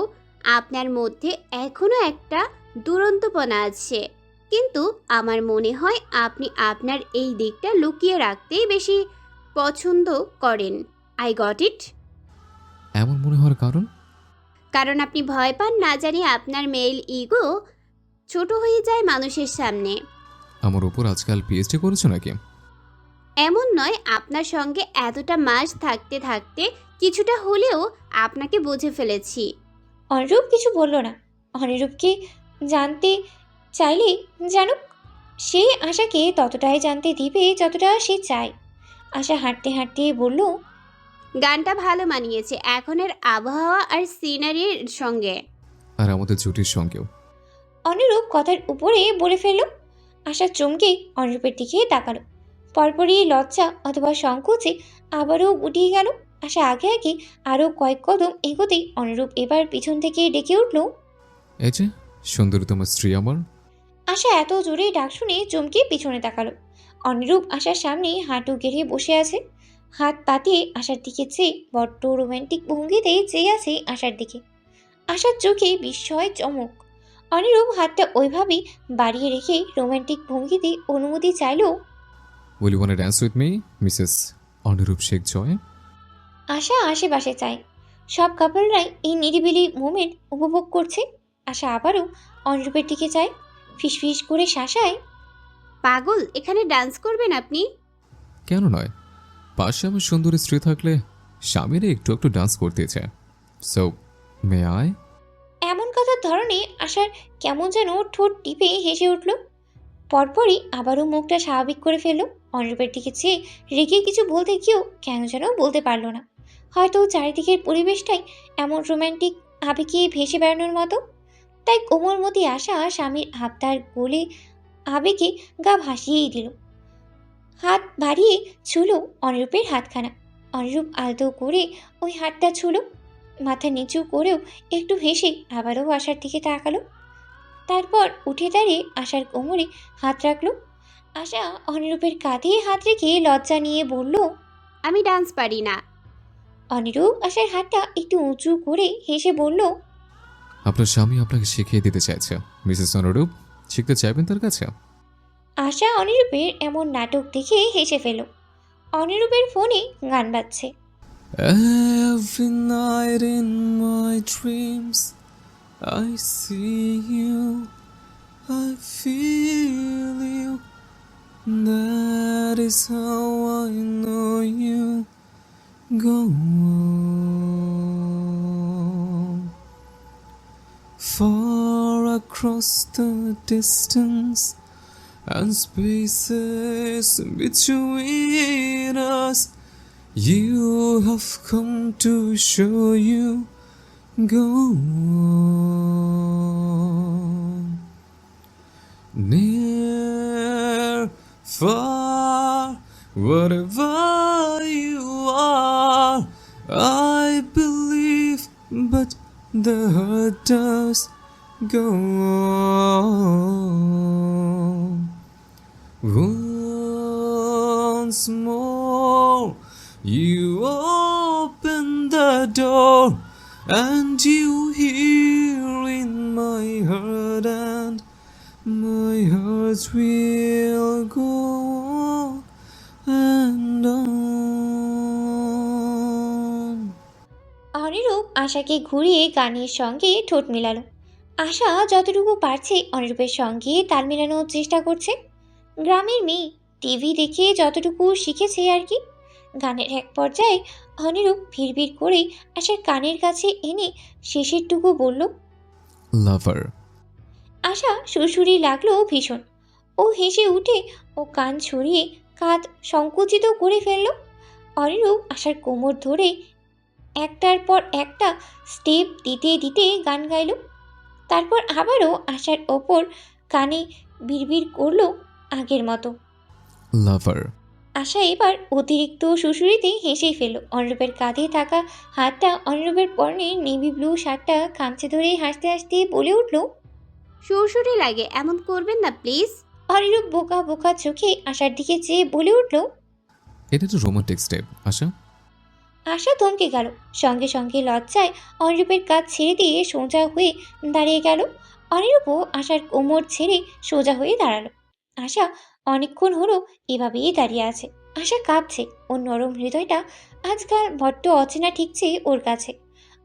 S2: আপনার মধ্যে এখনো একটা দুরন্তপনা আছে, কিন্তু আমার মনে হয় আপনি আপনার এই দিকটা লুকিয়ে রাখতেই বেশি পছন্দ করেন। I got it.
S3: এমন মনে হওয়ার কারণ?
S2: কারণ আপনি ভয় পান না জানি আপনার মেল ইগো ছোট হয়ে যায় মানুষের সামনে।
S3: আমার উপর আজকাল পিএইচডি করেছো নাকি?
S2: এমন নয়, আপনার সঙ্গে এতটা মাস থাকতে থাকতে কিছুটা হলেও আপনাকে বুঝে ফেলেছি।
S1: অনিরূপ কিছু বলল না। অনিরূপকে জানতে চাইলে জানুক, সে আশাকে ততটাই জানতে দিবে যতটা সে চায়। আশা হাঁটতে হাঁটতে বলল,
S2: গানটা ভালো মানিয়েছে এখনের আবহাওয়া আর সিনারির সঙ্গে।
S3: আর আমাদের জুটির সঙ্গেও।
S1: অনিরূপ কথার উপরে বলে ফেলল। আশা চমকে অনিরূপের দিকে তাকালো। পরপরই লজ্জা অথবা সংকোচে আবারও গুটিয়ে গেল। আশা আগে আগে আরও কয়েক কদম এগোতেই অনিরূপ এবার পিছন থেকে ডেকে উঠল,
S3: এই যে সুন্দরী তোমার স্ত্রী আমার।
S1: আশা এত জোরে ডাক শুনে চমকে পিছনে তাকালো। অনিরূপ আশার সামনে হাঁটু গেড়ে বসে আছে, হাত পাতিয়ে আশার দিকে চেয়ে বড্ড রোম্যান্টিক ভঙ্গিতে চেয়ে আছে আশার দিকে। আশার চোখে বিস্ময় চমক। অনিরূপ হাতটা ওইভাবেই বাড়িয়ে রেখে রোম্যান্টিক ভঙ্গিতে অনুমতি চাইল।
S3: Will you want to dance with me Mrs Anurup Sheikh জয়?
S1: আশা আশেপাশে চায়। সব কাপলরাই এই নিরিবিলি মোমেন্ট উপভোগ করছে। আশা আবারও অনিরূপের দিকে চায়, ফিসফিস করে শাসায়,
S2: পাগল, এখানে ডান্স করবেন আপনি?
S3: কেন নয়, পাশে আমার সুন্দরী স্ত্রী থাকলে স্বামীর একটু একটু ডান্স করতে চায়। So may I?
S1: এমন কথার ধরনে আশার কেমন যেন ঠোঁট টিপে হেসে উঠল। পরপরই আবারও মুখটা স্বাভাবিক করে ফেলল। অনিরূপের দিকে চেয়ে রেগে কিছু বলতে গিয়েও কেন যেন বলতে পারল না। হয়তো চারিদিকের পরিবেশটাই এমন রোম্যান্টিক আবেগে ভেসে বেড়ানোর মতো, তাই কোমলমতি আশা স্বামীর আবদার গোলে আবেগে গা ভাসিয়েই দিল। হাত বাড়িয়ে ছুলো অনিরূপের হাতখানা। অনিরূপ আলতো করে ওই হাতটা ছুলো। মাথা নিচু করেও একটু হেসে আবারও আশার দিকে তাকালো। তারপর উঠে দাঁড়িয়ে আশার কোমরে হাত রাখলো। আশা অনিরূপের কাঁধে হাত রেখে লজ্জা নিয়ে বলল,
S2: আমি ডান্স পারি না।
S1: অনিরূপ আশার হাতটা একটু উঁচু করে হেসে বলল,
S3: আপনার স্বামী আপনাকে শিখিয়ে দিতে চাইছে মিসেস অনুরূপ, শিখতে চাইবেন তার কাছে?
S1: আশা অনিরূপের এমন নাটক দেখে হেসে ফেল। অনিরূপের ফোনে গান বাজছে।
S3: Every night in my dreams I see you, I feel you, that is how I know you go on. Far across the distance and spaces between us, you have come to show you go on. Near, far, wherever you are, I believe, but the heart does go on. Once more you open the door and you hear in my heart, and my heart will go on and on.
S1: অনিরূপ আশাকে ঘুরিয়ে গানের সঙ্গে ঠোঁট মেলালো। আশা যতটুকু পারছে অনিরূপের সঙ্গে তাল মেলানোর চেষ্টা করছে। গ্রামের মেয়ে, টিভি দেখে যতটুকু শিখেছে আর কি। গানের এক পর্যায়ে অনিরূপ ভিড় করে আশার কানের কাছে এনে শেষেরটুকু বলল,
S3: Lover.
S1: আশা সুরসুরি লাগলো ভীষণ। ও হেসে উঠে ও কান ছড়িয়ে কাঁধ সংকুচিত করে ফেলল। অনিরূপ আশার কোমর ধরে একটার পর একটা স্টেপ দিতে দিতে গান গাইল। তারপর আবারও আশার ওপর কানে বিড়বিড় করলো আগের মতো।
S3: Lover.
S1: আশা এবার অতিরিক্ত সুশুরিতে হেসেই ফেলল। অনিরূপের কাঁধে থাকা হাতটা অনিরূপের পরনে নেভি ব্লু শার্টটা খামচে ধরে হাসতে হাসতে বলে উঠল,
S2: সুরসুরি লাগে, এমন করবেন না প্লিজ।
S1: অনিরূপ বোকা বোকা চোখে আশার দিকে চেয়ে বলে উঠল।
S3: এটা তো রোমান্টিক স্টেপ আশা।
S1: আশা থমকে গেল। সঙ্গে সঙ্গে লজ্জায় অনিরূপের কাজ ছেড়ে দিয়ে সোজা হয়ে দাঁড়িয়ে গেল। অনিরূপও আশার কোমর ছেড়ে সোজা হয়ে দাঁড়ালো। আশা অনেকক্ষণ হলো এভাবেই দাঁড়িয়ে আছে। আশা কাঁপছে। ওর নরম হৃদয়টা আজকাল বড্ড অচেনা ঠিকছে ওর কাছে।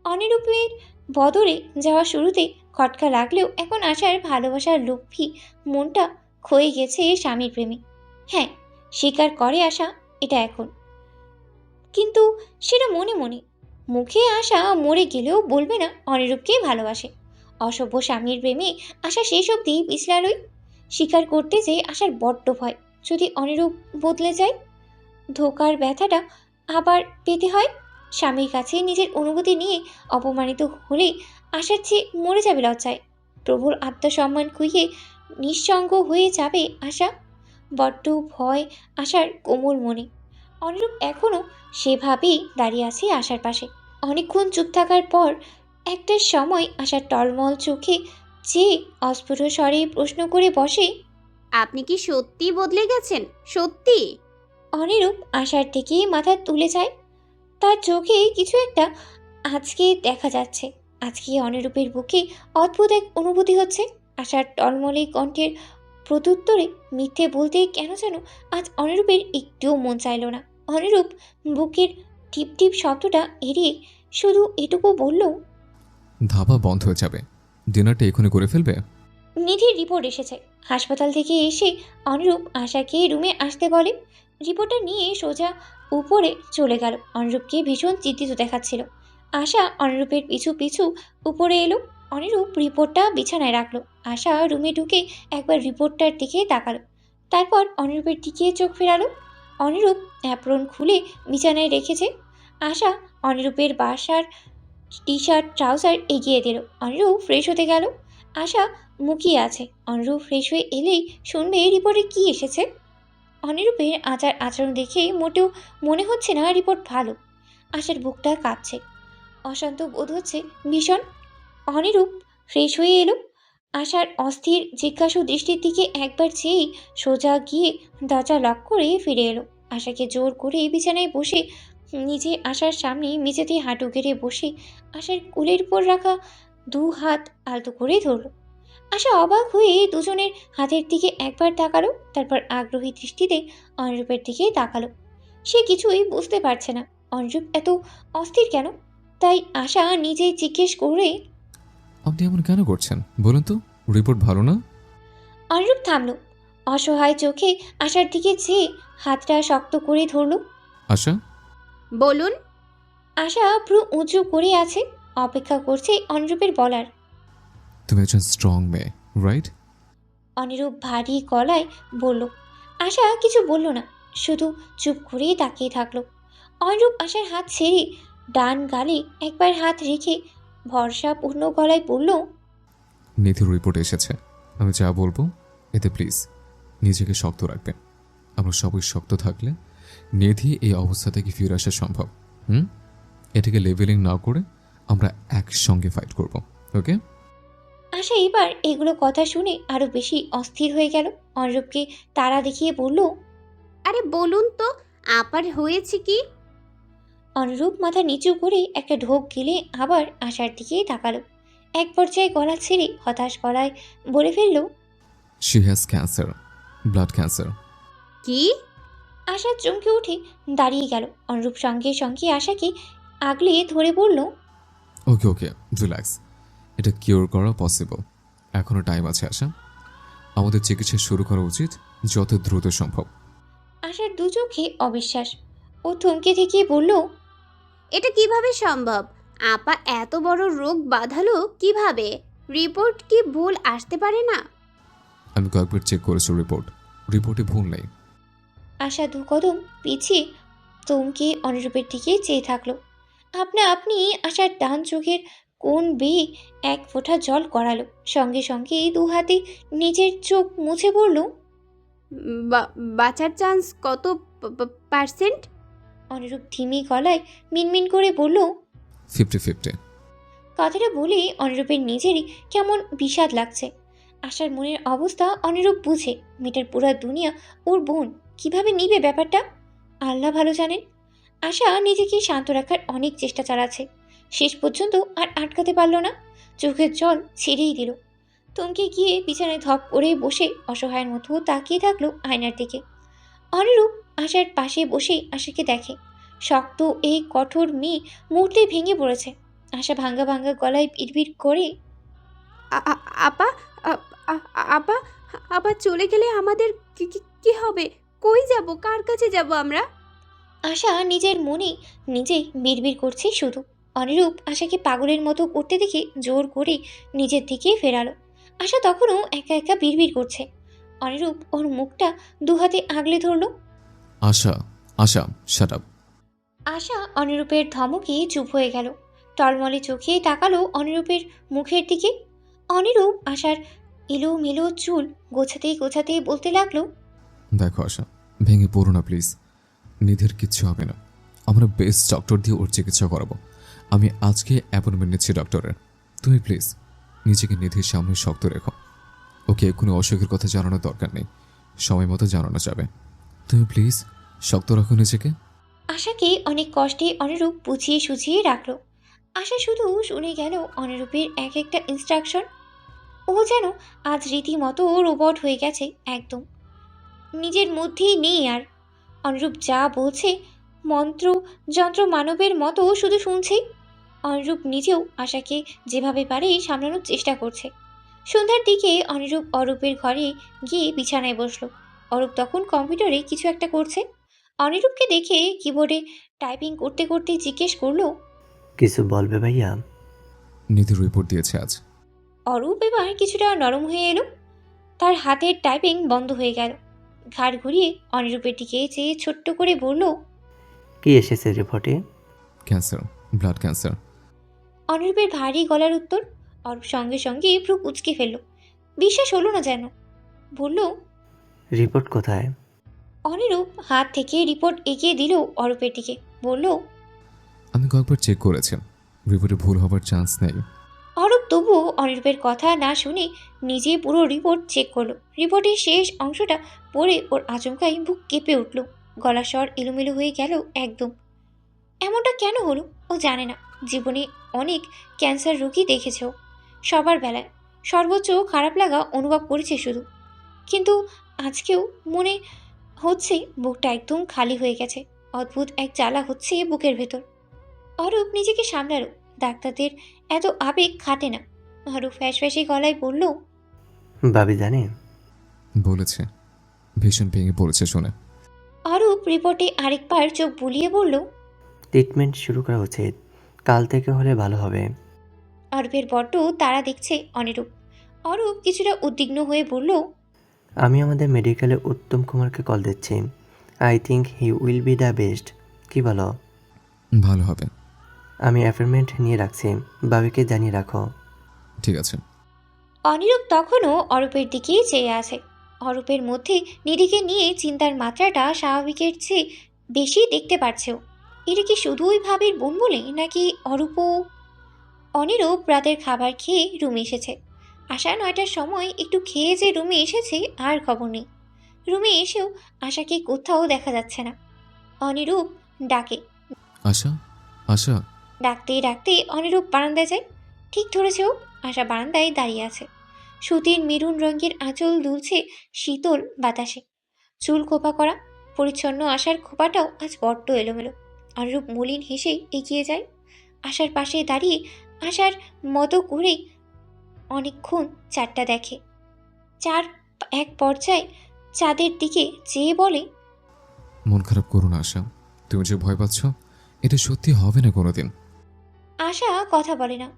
S1: অনিরূপের বদরে যাওয়া শুরুতে খটকা লাগলেও এখন আশার ভালোবাসার লোভী মনটা ক্ষয়ে গেছে স্বামীর প্রেমে। হ্যাঁ, স্বীকার করে আশা এটা এখন, কিন্তু সেটা মনে মনে। মুখে আশা মরে গেলেও বলবে না অনিরূপকে ভালোবাসে। অসভ্য স্বামীর প্রেমে আশা শেষ অবধি পিছলালই। স্বীকার করতে যে আশার বড্ড ভয়, যদি অনিরূপ বদলে যায়, ধোকার ব্যথাটা আবার পেতে হয়। স্বামীর কাছে নিজের অনুভূতি নিয়ে অপমানিত হলে আশার চেয়ে মরে যাবে লজ্জায়। প্রবল আত্মসম্মান খুইয়ে নিঃসঙ্গ হয়ে যাবে আশা। বড্ড ভয় আশার কোমল মনে। অনিরূপ এখনও সেভাবেই দাঁড়িয়ে আছে আশার পাশে। অনেকক্ষণ চুপ থাকার পর একটা সময় আশার টলমল চোখে চেয়ে অস্ফুট স্বরে প্রশ্ন করে বসে,
S2: আপনি কি সত্যি বদলে গেছেন? সত্যি?
S1: অনিরূপ আশার দিকে মাথা তুলে যায়। তার চোখে কিছু একটা আজকে দেখা যাচ্ছে। আজকে অনিরূপের বুকে অদ্ভুত এক অনুভূতি হচ্ছে। আশার টলমলে কণ্ঠের প্রত্যুত্তরে মিথ্যে বলতে কেন যেন আজ অনিরূপের একটুও মন চাইল না। অনিরূপ বুকের টিপ টিপ শব্দটা এড়িয়ে শুধু এটুকু বলল,
S3: ধাবা বন্ধ হয়ে যাবে, ডিনারটা এখনই করে ফেলবে?
S1: নিধির রিপোর্ট এসেছে। হাসপাতাল থেকে এসে অনিরূপ আশাকে রুমে আসতে বলে। রিপোর্টটা নিয়ে সোজা উপরে চলে গেল। অনিরূপকে ভীষণ চিন্তিত দেখাচ্ছিল। আশা অনিরূপের পিছু পিছু উপরে এলো। অনিরূপ রিপোর্টটা বিছানায় রাখলো। আশা রুমে ঢুকে একবার রিপোর্টটার দিকে তাকালো, তারপর অনিরূপের দিকে চোখ ফেরালো। অনিরূপ অ্যাপ্রন খুলে বিছানায় রেখেছে। আশা অনিরূপের বাসার টি শার্ট ট্রাউজার এগিয়ে দিল। অনিরূপ ফ্রেশ হতে গেল। আশা মুখিয়ে আছে। অনিরূপ ফ্রেশ হয়ে এলেই শুনবে রিপোর্টে কী এসেছে। অনিরূপের আচার আচরণ দেখে মোটেও মনে হচ্ছে না রিপোর্ট ভালো। আশার বুকটা কাঁপছে। অশান্ত বোধ হচ্ছে ভীষণ। অনিরূপ ফ্রেশ হয়ে এলো। আশার অস্থির জিজ্ঞাসু দৃষ্টির দিকে একবার চেয়েই সোজা গিয়ে দরজা লক করে ফিরে এলো। আশাকে জোর করে বিছানায় বসে নিজে আশার সামনে মেঝেতে হাঁটু গেড়ে বসে আশার কোলের উপর রাখা দু হাত আলতো করে ধরল। আশা অবাক হয়ে দুজনের হাতের দিকে একবার তাকালো, তারপর আগ্রহী দৃষ্টিতে অনিরূপের দিকে তাকালো। সে কিছুই বুঝতে পারছে না অনিরূপ এত অস্থির কেন। তাই আশা নিজেই জিজ্ঞেস করে,
S3: আপনি এমন কেন করছেন বলুন তো? রিপোর্ট ভালো না?
S1: অনিরূপ থামল। অসহায় চোখে আশার দিকে চেয়ে হাতটা শক্ত করে ধরল।
S3: আশা,
S2: বলুন।
S1: আশা ভ্রু উঁচু করে আছে, অপেক্ষা করছে অনিরূপের বলার।
S3: তুমি একজন স্ট্রং মেয়ে, রাইট?
S1: অনিরূপ ভারী গলায় বলল। আশা কিছু বলল না, শুধু চুপ করে তাকিয়ে থাকলো। অনিরূপ আশার হাত ছেড়ে ডান গালে একবার হাত রেখে ভরসাপূর্ণ গলায় বলল,
S3: নিধির রিপোর্ট এসেছে। আমি যা বলবো এতে প্লিজ নিজেকে শক্ত রাখবেন। আমরা সবাই শক্ত থাকলে নিধি এই অবস্থা থেকে ফিরে আসা সম্ভব। এটাকে লেভেলিং না করে আমরা একসঙ্গে ফাইট করব, ওকে?
S1: আশা এবার এগুলো কথা শুনে আরো বেশি অস্থির হয়ে গেল। অনিরূপকে তাড়া দেখিয়ে বলল,
S2: আরে বলুন তো, আপার হয়েছে কি?
S1: অনুরূপ মাথা নিচু করে একটা ঢোক গিলে আবার আশার দিকে তাকালো। এক পর্যায়ে গলা ছেড়ে হতাশ গলায় বলে ফেলল,
S3: she has cancer, blood cancer.
S2: কি?
S1: আশা চমকে উঠে দাঁড়িয়ে গেল। অনুরূপ সঙ্গে সঙ্গে আশাকে আগলে ধরে বলল,
S3: ওকে ওকে, রিল্যাক্স। এটা কিওর করা পসিবল, এখনও টাইম আছে আশা। আমাদের চিকিৎসা শুরু করা উচিত যত দ্রুত সম্ভব।
S1: আশার দু চোখে অবিশ্বাস। ও থমকে থেকে বলল,
S2: এটা কিভাবে সম্ভব? আপা এত বড় রোগ বাঁধালো কিভাবে? রিপোর্ট কি ভুল আসতে পারে না?
S3: আমি কয়েকবার চেক করেছি রিপোর্টে ভুল নেই।
S1: আশা দু কদম পিছিয়ে থমকে অনুরূপের দিকে চেয়ে থাকলো। আপনা আপনি আশার ডান চোখের কোণ বেয়ে এক ফোঁটা জল গড়ালো। সঙ্গে সঙ্গে দু হাতে নিজের চোখ মুছে বলল,
S2: বাঁচার চান্স কত পার্সেন্ট?
S1: অনুরূপ ধিমি গলায় মিনমিন করে বলল,
S3: 50-50।
S1: কথাটা বলে অনুরূপের নিজেরই কেমন বিষাদ লাগছে। আশার মনের অবস্থা অনুরূপ বুঝে। মেয়েটার পুরো দুনিয়া ওর বোন, কিভাবে নিবে ব্যাপারটা আল্লাহ ভালো জানেন। আশা নিজেকে শান্ত রাখার অনেক চেষ্টা চালাচ্ছে, শেষ পর্যন্ত আর আটকাতে পারল না। চোখের জল ছেড়েই দিল। থমকে গিয়ে বিছানায় ধপ করে বসে অসহায়ের মতো তাকিয়ে থাকলো আয়নার দিকে। অনুরূপ আশার পাশে বসে আশাকে দেখে। শক্ত এই কঠোর মেয়ে মুহূর্তে ভেঙে পড়েছে। আশা ভাঙ্গা ভাঙ্গা গলায় বিড়বিড় করে,
S2: আপা আপা আপা চলে গেলে আমাদের কি হবে? কই যাব? কার কাছে যাব আমরা?
S1: আশা নিজের মনে নিজেই বিড়বিড় করছে শুধু। অনুরূপ আশাকে পাগলের মতো করতে দেখে জোর করে নিজের দিকে ফেরালো। আশা তখনও একা একা বিড়বিড় করছে। অনুরূপ ওর মুখটা দু হাতে আগলে ধরল।
S3: আশা, আশা, শাট আপ।
S1: আশা অনুরূপের ধমকে চুপ হয়ে গেল। টলমলে চোখে তাকালো অনুরূপের মুখের দিকে। অনুরূপ আশার এলোমেলো চুল গোছাতে গোছাতে বলতে লাগলো,
S3: দেখো আশা, ভেঙে পড়ো না প্লিজ। নিধির কিচ্ছু হবে না। আমরা বেস্ট ডক্টর দিয়ে ওর চিকিৎসা করাবো। আমি আজকে অ্যাপয়েন্টমেন্ট নিচ্ছি ডক্টরের। তুমি প্লিজ নিজেকে নিধির সামনে শক্ত রেখো। ওকে কোনো অসুখের কথা জানানোর দরকার নেই, সময় মতো জানানো যাবে। তুমি প্লিজ শক্ত রাখো নিজেকে।
S1: আশাকে অনেক কষ্টে অনুরূপ বুঝিয়ে সুঝিয়ে রাখলো। আশা শুধু শুনে গেল অনুরূপের এক একটা ইনস্ট্রাকশন। ও যেন আজ রীতিমতো রোবট হয়ে গেছে একদম, নিজের মধ্যেই নেই আর। অনুরূপ যা বলছে মন্ত্র যন্ত্র মানবের মতো শুধু শুনছেই। অনুরূপ নিজেও আশাকে যেভাবে পারে সামলানোর চেষ্টা করছে। সন্ধ্যার দিকে অনুরূপ অরূপের ঘরে গিয়ে বিছানায় বসলো। অরূপ তখন কম্পিউটারে কিছু একটা করছে। অনিরূপকে দেখে কিবোর্ডে টাইপিং করতে করতে জিজ্ঞেস করলো,
S4: কিছু বলবে ভাইয়া?
S3: নিধির রিপোর্ট দিয়েছে আজ।
S1: অরূপ এবার কিছুটা নরম হয়ে এলো। তার হাতের টাইপিং বন্ধ হয়ে গেল। ঘাড় ঘুরিয়ে অনিরূপের দিকে চেয়ে ছোট্ট করে বলল,
S4: কি এসেছে রিপোর্টে?
S3: Cancer, blood cancer.
S1: অনিরূপের ভারী গলার উত্তর। অরূপ সঙ্গে সঙ্গে ভ্রু কুঁচকে ফেলল। বিশ্বাস হলো না যেন। বলল,
S4: রিপোর্ট কোথায়?
S1: অনিরূপ হাত থেকে রিপোর্ট এগিয়ে দিল অরূপের দিকে। বলল,
S3: আমি কয়েকবার চেক করেছি, রিপোর্টে ভুল হবার চান্স নেই।
S1: অরূপ তবুও অনিরূপের কথা না শুনে নিজে পুরো রিপোর্ট চেক করলো। রিপোর্টের শেষ অংশটা পড়ে ওর আচমকাই বুক কেঁপে উঠল, গলা স্বর এলোমেলো হয়ে গেল একদম। এমনটা কেন হলো ও জানে না। জীবনে অনেক ক্যান্সার রোগী দেখেছে ও, সবার বেলায় সর্বোচ্চ খারাপ লাগা অনুভব করেছে শুধু। কিন্তু আজকেও মনে হচ্ছে বুকটা একদম খালি হয়ে গেছে, অদ্ভুত এক জ্বালা হচ্ছে বুকের ভেতর। অরূপ নিজেকে সামলালো, ডাক্তারদের এত আবেগ খাটে না। অরূপ ফ্যাসফ্যাসি গলায় বলল,
S4: ভাবি জানে?
S3: বলেছে, ভীষণ ভেঙে পড়েছে শুনে।
S1: অরূপ রিপোর্টে আরেকবার চোখ বুলিয়ে বলল,
S4: ট্রিটমেন্ট শুরু করা উচিত, কাল থেকে হলে ভালো হবে।
S1: অরূপের বড্ড তারা দেখছে অনিরূপ। অরূপ কিছুটা উদ্বিগ্ন হয়ে বলল,
S4: আমি আমাদের মেডিকেলে উত্তম কুমারকে কল দিচ্ছি। I think he will be the best. কি বলো?
S3: ভালো হবে।
S4: আমি অ্যাপয়েন্টমেন্ট নিয়ে রাখছি, ভাবিকে জানিয়ে রাখো।
S3: ঠিক আছে।
S1: অনিরূপ তখনও অরূপের দিকেই চেয়ে আছে। অরূপের মধ্যে নিধিকে নিয়ে চিন্তার মাত্রাটা স্বাভাবিকের চেয়ে বেশি দেখতে পারছেও। এটা কি শুধুই ভাবির বোন বলে, নাকি অরূপও? অনিরূপ রাতের খাবার খেয়ে রুমে এসেছে। আশা 9টার সময় একটু খেয়ে যে রুমে এসেছে আর খবর নেই। রুমে এসেও আশাকে কোথাও দেখা যাচ্ছে না। অনিরূপ ডাকে,
S3: আশা, আশা।
S1: ডাকতে ডাকতে অনিরূপ বারান্দায় যায়। ঠিক ধরেছেও, আশা বারান্দায় দাঁড়িয়ে আছে। সুতির মেরুন রঙের আঁচল দুলছে শীতল বাতাসে। চুল খোপা করা, পরিচ্ছন্ন আশার খোপাটাও আজ বড্ড এলোমেলো। অনিরূপ মলিন হেসে এগিয়ে যায়। আশার পাশে দাঁড়িয়ে আশার মতো করেই অনেকক্ষণ চাঁদটা দেখে। চার এক পর্যায়ে চাঁদের দিকে চেয়ে বলে,
S3: মন খারাপ করো না আশা, তুমি যে ভয় পাচ্ছ এটা সত্যি হবে না কোনোদিন।
S1: আশা কথা বলে না,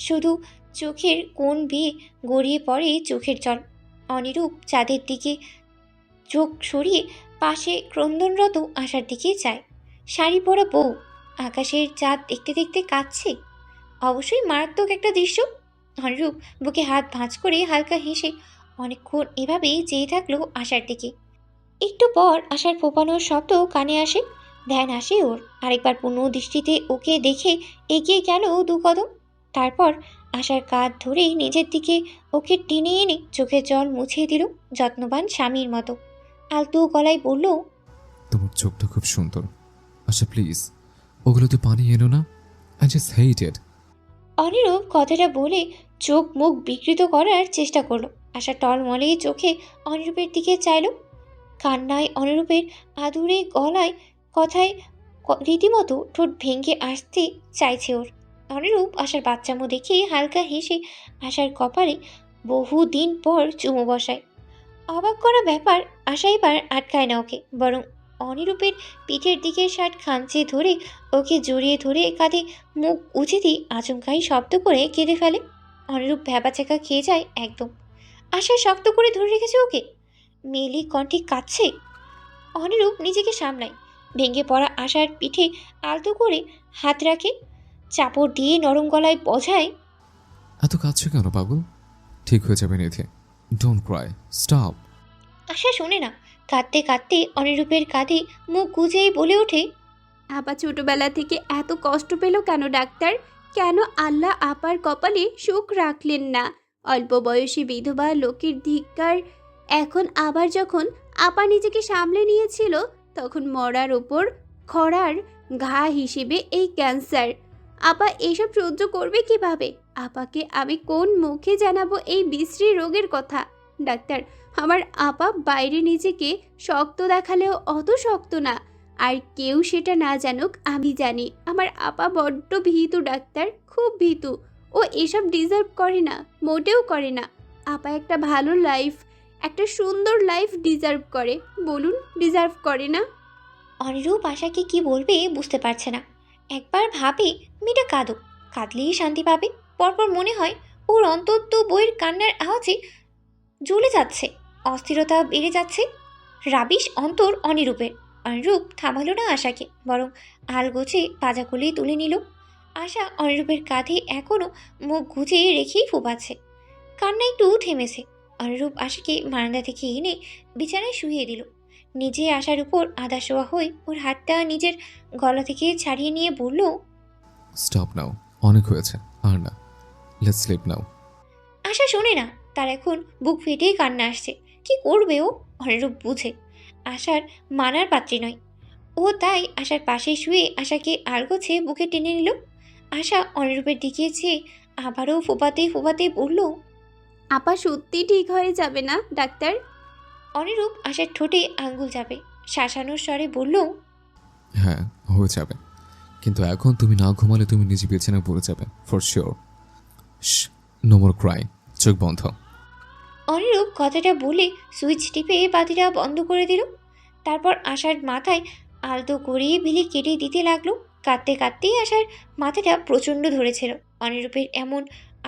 S1: শুধু চোখের কোণ বেয়ে গড়িয়ে পড়ে চোখের জল। অনিরূপ চাঁদের দিকে চোখ সরিয়ে পাশে ক্রন্দনরত আশার দিকে চায়। শাড়ি পরা বউ আকাশের চাঁদ দেখতে দেখতে কাঁদছে। অবশ্যই মারাত্মক একটা দৃশ্য। অনিরূপ বুকে হাত ভাঁজ করে হালকা হেসে অনেকক্ষণ এভাবেই চেয়ে থাকলো আশার দিকে। একটু পর আশার ফোপানোর শব্দ কানে আসে। ধ্যান আসে ওর। আরেকবার পূর্ণ দৃষ্টিতে ওকে দেখে এগিয়ে গেল 2 কদম। তারপর আশার কাঁধ ধরে নিজের দিকে ওকে টেনে এনে চোখের জল মুছিয়ে দিল যত্নবান স্বামীর মতো। আলতু গলায় বলল,
S3: তোমার চোখটা খুব সুন্দর। আশা প্লিজ, ওগুলোতে পানি এনো না। আই জাস্ট হেট ইট।
S1: অনিরূপ কথাটা বলে চোখ মুখ বিকৃত করার চেষ্টা করলো। আশা টলমলে চোখে অনিরূপের দিকে চাইল। কান্নায় অনিরূপের আদুরে গলায় কথায় রীতিমতো ঠোঁট ভেঙে আসতে চাইছে ওর। অনিরূপ আশার বাচ্চামো দেখে হালকা হেসে আশার কপালে বহুদিন পর চুমু বসায়। অবাক করা ব্যাপার, আশা এবার আটকায় না ওকে, বরং অনিরূপের পিঠের দিকে শার্ট খামচে ধরে ওকে জড়িয়ে ধরে কাঁধে মুখ উঁচে দিয়ে আচমকাই শব্দ করে কেঁদে ফেলে। অনিরূপ ভ্যাবাচাকা খেয়ে যায় একদম। আশা শক্ত করে ধরে রেখেছে ওকে, মেলি কণ্ঠে কাঁদছে। অনিরূপ নিজেকে সামলায়, ভেঙে পড়া আশার পিঠে আলতো করে হাত রাখে, চাপড় দিয়ে নরম গলায় বোঝায়,
S3: এত কাঁদছো কেন পাগল? ঠিক হয়ে যাবে নিধি, ডোন্ট ক্রাই, স্টপ।
S1: আশা শোনে না। কাঁদতে কাঁদতে অনিরূপের কাঁধে মুখ গুজেই বলে ওঠে,
S2: আপা ছোটবেলা থেকে এত কষ্ট পেল কেন ডাক্তার? কেন আল্লাহ আপার কপালে সুখ রাখলেন না? অল্প বয়সী বিধবা লোকের ধিক্কার। এখন আবার যখন আপা নিজেকে সামলে নিয়েছিল, তখন মরার ওপর খরার ঘা হিসেবে এই ক্যান্সার। আপা এসব সহ্য করবে কিভাবে? আপাকে আমি কোন মুখে জানাবো এই বিশ্রী রোগের কথা? ডাক্তার, আমার আপা বাইরে নিজেকে শক্ত দেখালেও অত শক্ত না। আর কেউ সেটা না জানুক, আমি জানি। আমার আপা বড্ড ভীতু ডাক্তার, খুব ভীতু। ও এসব ডিজার্ভ করে না, মোটেও করে না। আপা একটা ভালো লাইফ, একটা সুন্দর লাইফ ডিজার্ভ করে। বলুন, ডিজার্ভ করে না?
S1: অনিরূপ আশাকে কি বলবে বুঝতে পারছে না। একবার ভাবে মেয়েটা কাঁদুক, কাঁদলেই শান্তি পাবে। পরপর মনে হয় ওর অন্তত বইয়ের কান্নার আওয়াজে জ্বলে যাচ্ছে, অস্থিরতা বেড়ে যাচ্ছে। রাবিশ অন্তর অনিরূপের। অনিরূপ থামালো না আশাকে, বরং আলগোছে পাজাকুলি তুলে নিল। আশা অনিরূপের কাঁধে এখনও মুখ গুজে রেখেই ফোপাচ্ছে। কান্না একটু থেমেছে। অনিরূপ আশাকে বারান্দা থেকে এনে বিছানায় শুইয়ে দিল। নিজে আশার উপর আধা শোয়া হয়ে ওর হাতটা নিজের গলা থেকে ছাড়িয়ে নিয়ে বলল,
S3: স্টপ নাও, অনেক হয়েছে, আর না। Let's sleep now.
S1: আশা শোনে না, তার এখন বুক ফেটেই কান্না আসছে। কি করবে ও? অনিরূপ বুঝে আশার মানার পাত্রী নয় ও, তাই আশার পাশে শুয়ে আশাকে আলগোছে বুকে টেনে নিল। আশা অনিরূপের দিকে চেয়ে আবারও ফোপাতে ফোপাতে বলল,
S2: আপা সত্যি ঠিক হয়ে যাবে না ডাক্তার?
S1: অনিরূপ আশার ঠোঁটে আঙ্গুল চাপে শাসানোর স্বরে বলল,
S3: হ্যাঁ, হয়ে যাবে, কিন্তু এখন তুমি না ঘুমালে তুমি নিজে বিছানায় পড়ে যাবে for sure. No more cry. চোখ বন্ধ।
S1: অনিরূপ কথাটা বলে সুইচ টিপে বাতিটা বন্ধ করে দিল। তারপর আশার মাথায় আলতো করে বিলি কেটে দিতে লাগলো। কাঁদতে কাঁদতেই আশার মাথাটা প্রচণ্ড ধরেছিল। অনিরূপের এমন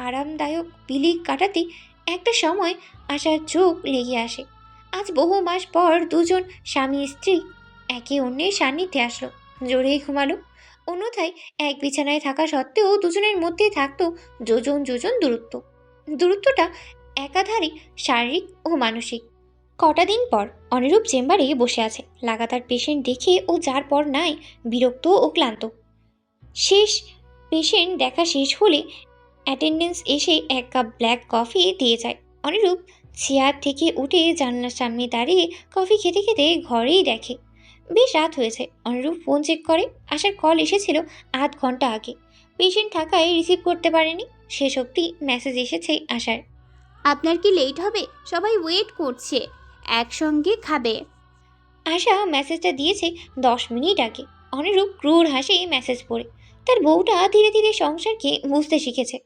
S1: আরামদায়ক বিলি কাটাতে একটা সময় আশার চোখ লেগে আসে। আজ বহু মাস পর দুজন স্বামী স্ত্রী একে অন্যের সান্নিধ্যে আসলো, জোরেই ঘুমালো। অন্যথায় এক বিছানায় থাকা সত্ত্বেও দুজনের মধ্যে থাকতো যোজন যোজন দূরত্ব। দূরত্বটা একাধারে শারীরিক ও মানসিক। কটা দিন পর অনিরূপ চেম্বারে বসে আছে। লাগাতার পেশেন্ট দেখে ও যার পর নাই বিরক্ত ও ক্লান্ত। শেষ পেশেন্ট দেখা শেষ হলে অ্যাটেন্ডেন্স এসে এক কাপ ব্ল্যাক কফি দিয়ে যায়। অনিরূপ চেয়ার থেকে উঠে জানলার সামনে দাঁড়িয়ে কফি খেতে খেতে ঘরেই দেখে বেশ রাত হয়েছে। অনিরূপ ফোন চেক করে। আসার কল এসেছিল আধ ঘন্টা আগে। পেশেন্ট থাকায় রিসিভ করতে পারেনি। শেষ অবধি মেসেজ এসেছে আসার।
S2: আপনার কি লেট হবে? সবাই ওয়েট করছে, একসঙ্গে খাবে।
S1: আশা মেসেজটা দিয়েছে 10 মিনিট আগে। অনিরূপ ক্রূর হাসি মেসেজ পড়ে। তার বউটা ধীরে ধীরে সংসারকে বুঝতে শিখেছে,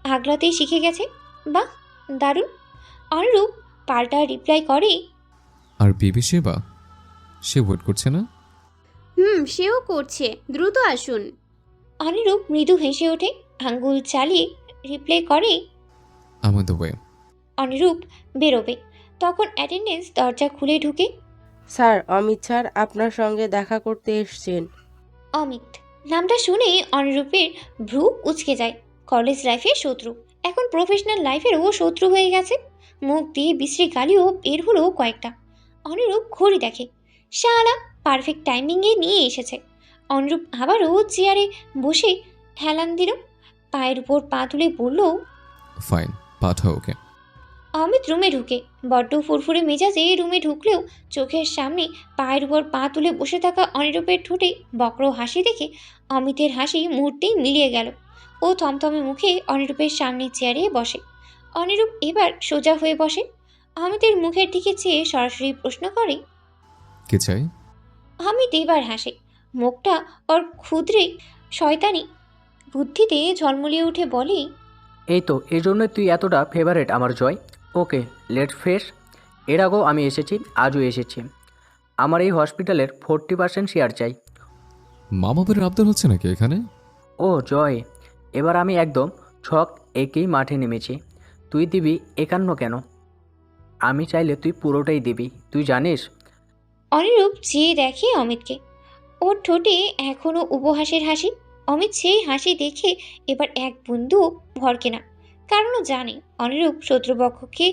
S1: আগলাতেই শিখে গেছে। বাহ, দারুণ। অনিরূপ পাল্টা রিপ্লাই করে,
S3: আর বিবি সেবা, সে ওয়েট করছে না?
S2: সেও করছে, দ্রুত আসুন।
S1: অনিরূপ মৃদু হেসে ওঠে, আঙ্গুল চালিয়ে রিপ্লাই করে,
S3: আমার দ্য ওয়ে।
S1: অনিরূপ বেরোবে। তখন অ্যাটেন্ডেন্স দরজা খুলে ঢুকে।
S9: স্যার, অমিত স্যার আপনার সঙ্গে দেখা করতে এসছেন।
S1: অমিত নামটা শুনে অনিরূপের ভ্রু উচকে যায়। কলেজ লাইফের শত্রু এখন প্রফেশনাল লাইফেরও শত্রু হয়ে গেছে। মুখ দিয়ে বিশ্রী গালিও বের হলো কয়েকটা। অনিরূপ ঘড়ি দেখে, শালা পারফেক্ট টাইমিংয়ে নিয়ে এসেছে। অনিরূপ আবারও চেয়ারে বসে হেলান দিল, পায়ের উপর পা তুলে বলল,
S3: ফাইন, পাঠাও ওকে।
S1: অমিত রুমে ঢুকে বড্ড ফুরফুরে মেজাজে রুমে ঢুকলেও চোখের সামনে পায়ের উপর পা তুলে বসে থাকা অনিরূপের ঠোঁটে বক্র হাসি দেখে অমিতের হাসি মুহূর্তেই মিলিয়ে গেল। ও থমথমে মুখে অনিরূপের সামনের চেয়ারে বসে। অনিরূপ এবার সোজা হয়ে বসে। অমিতের মুখের দিকে চেয়ে সরাসরি প্রশ্ন করে,
S3: কে চাই?
S1: অমিত এবার হাসে। মুখটা ওর ক্ষুদ্রে শয়তানি বুদ্ধিতে ঝলমলিয়ে উঠে বলে,
S11: এই তো, এই জন্যই তুই এতটা ফেভারেট আমার জয়। ওকে, লেটস ফ্রেশ। এর আগেও আমি এসেছি, আজও এসেছি। আমার এই হসপিটালের 40% শেয়ার চাই।
S3: মামাবাড়ির আবদার হচ্ছে নাকি এখানে?
S11: ও জয়, এবার আমি একদম ছক একেই মাঠে নেমেছি। তুই দিবি 51 কেন? আমি চাইলে তুই পুরোটাই দিবি, তুই জানিস।
S1: অনিরূপ চেয়ে দেখে অমিতকে। ওর ঠোঁটে এখনো উপহাসের হাসি। অমিত সেই হাসি দেখে এবার এক বিন্দু ভরকে না, কারণ ও জানে অনিরূপ শত্রুপক্ষকে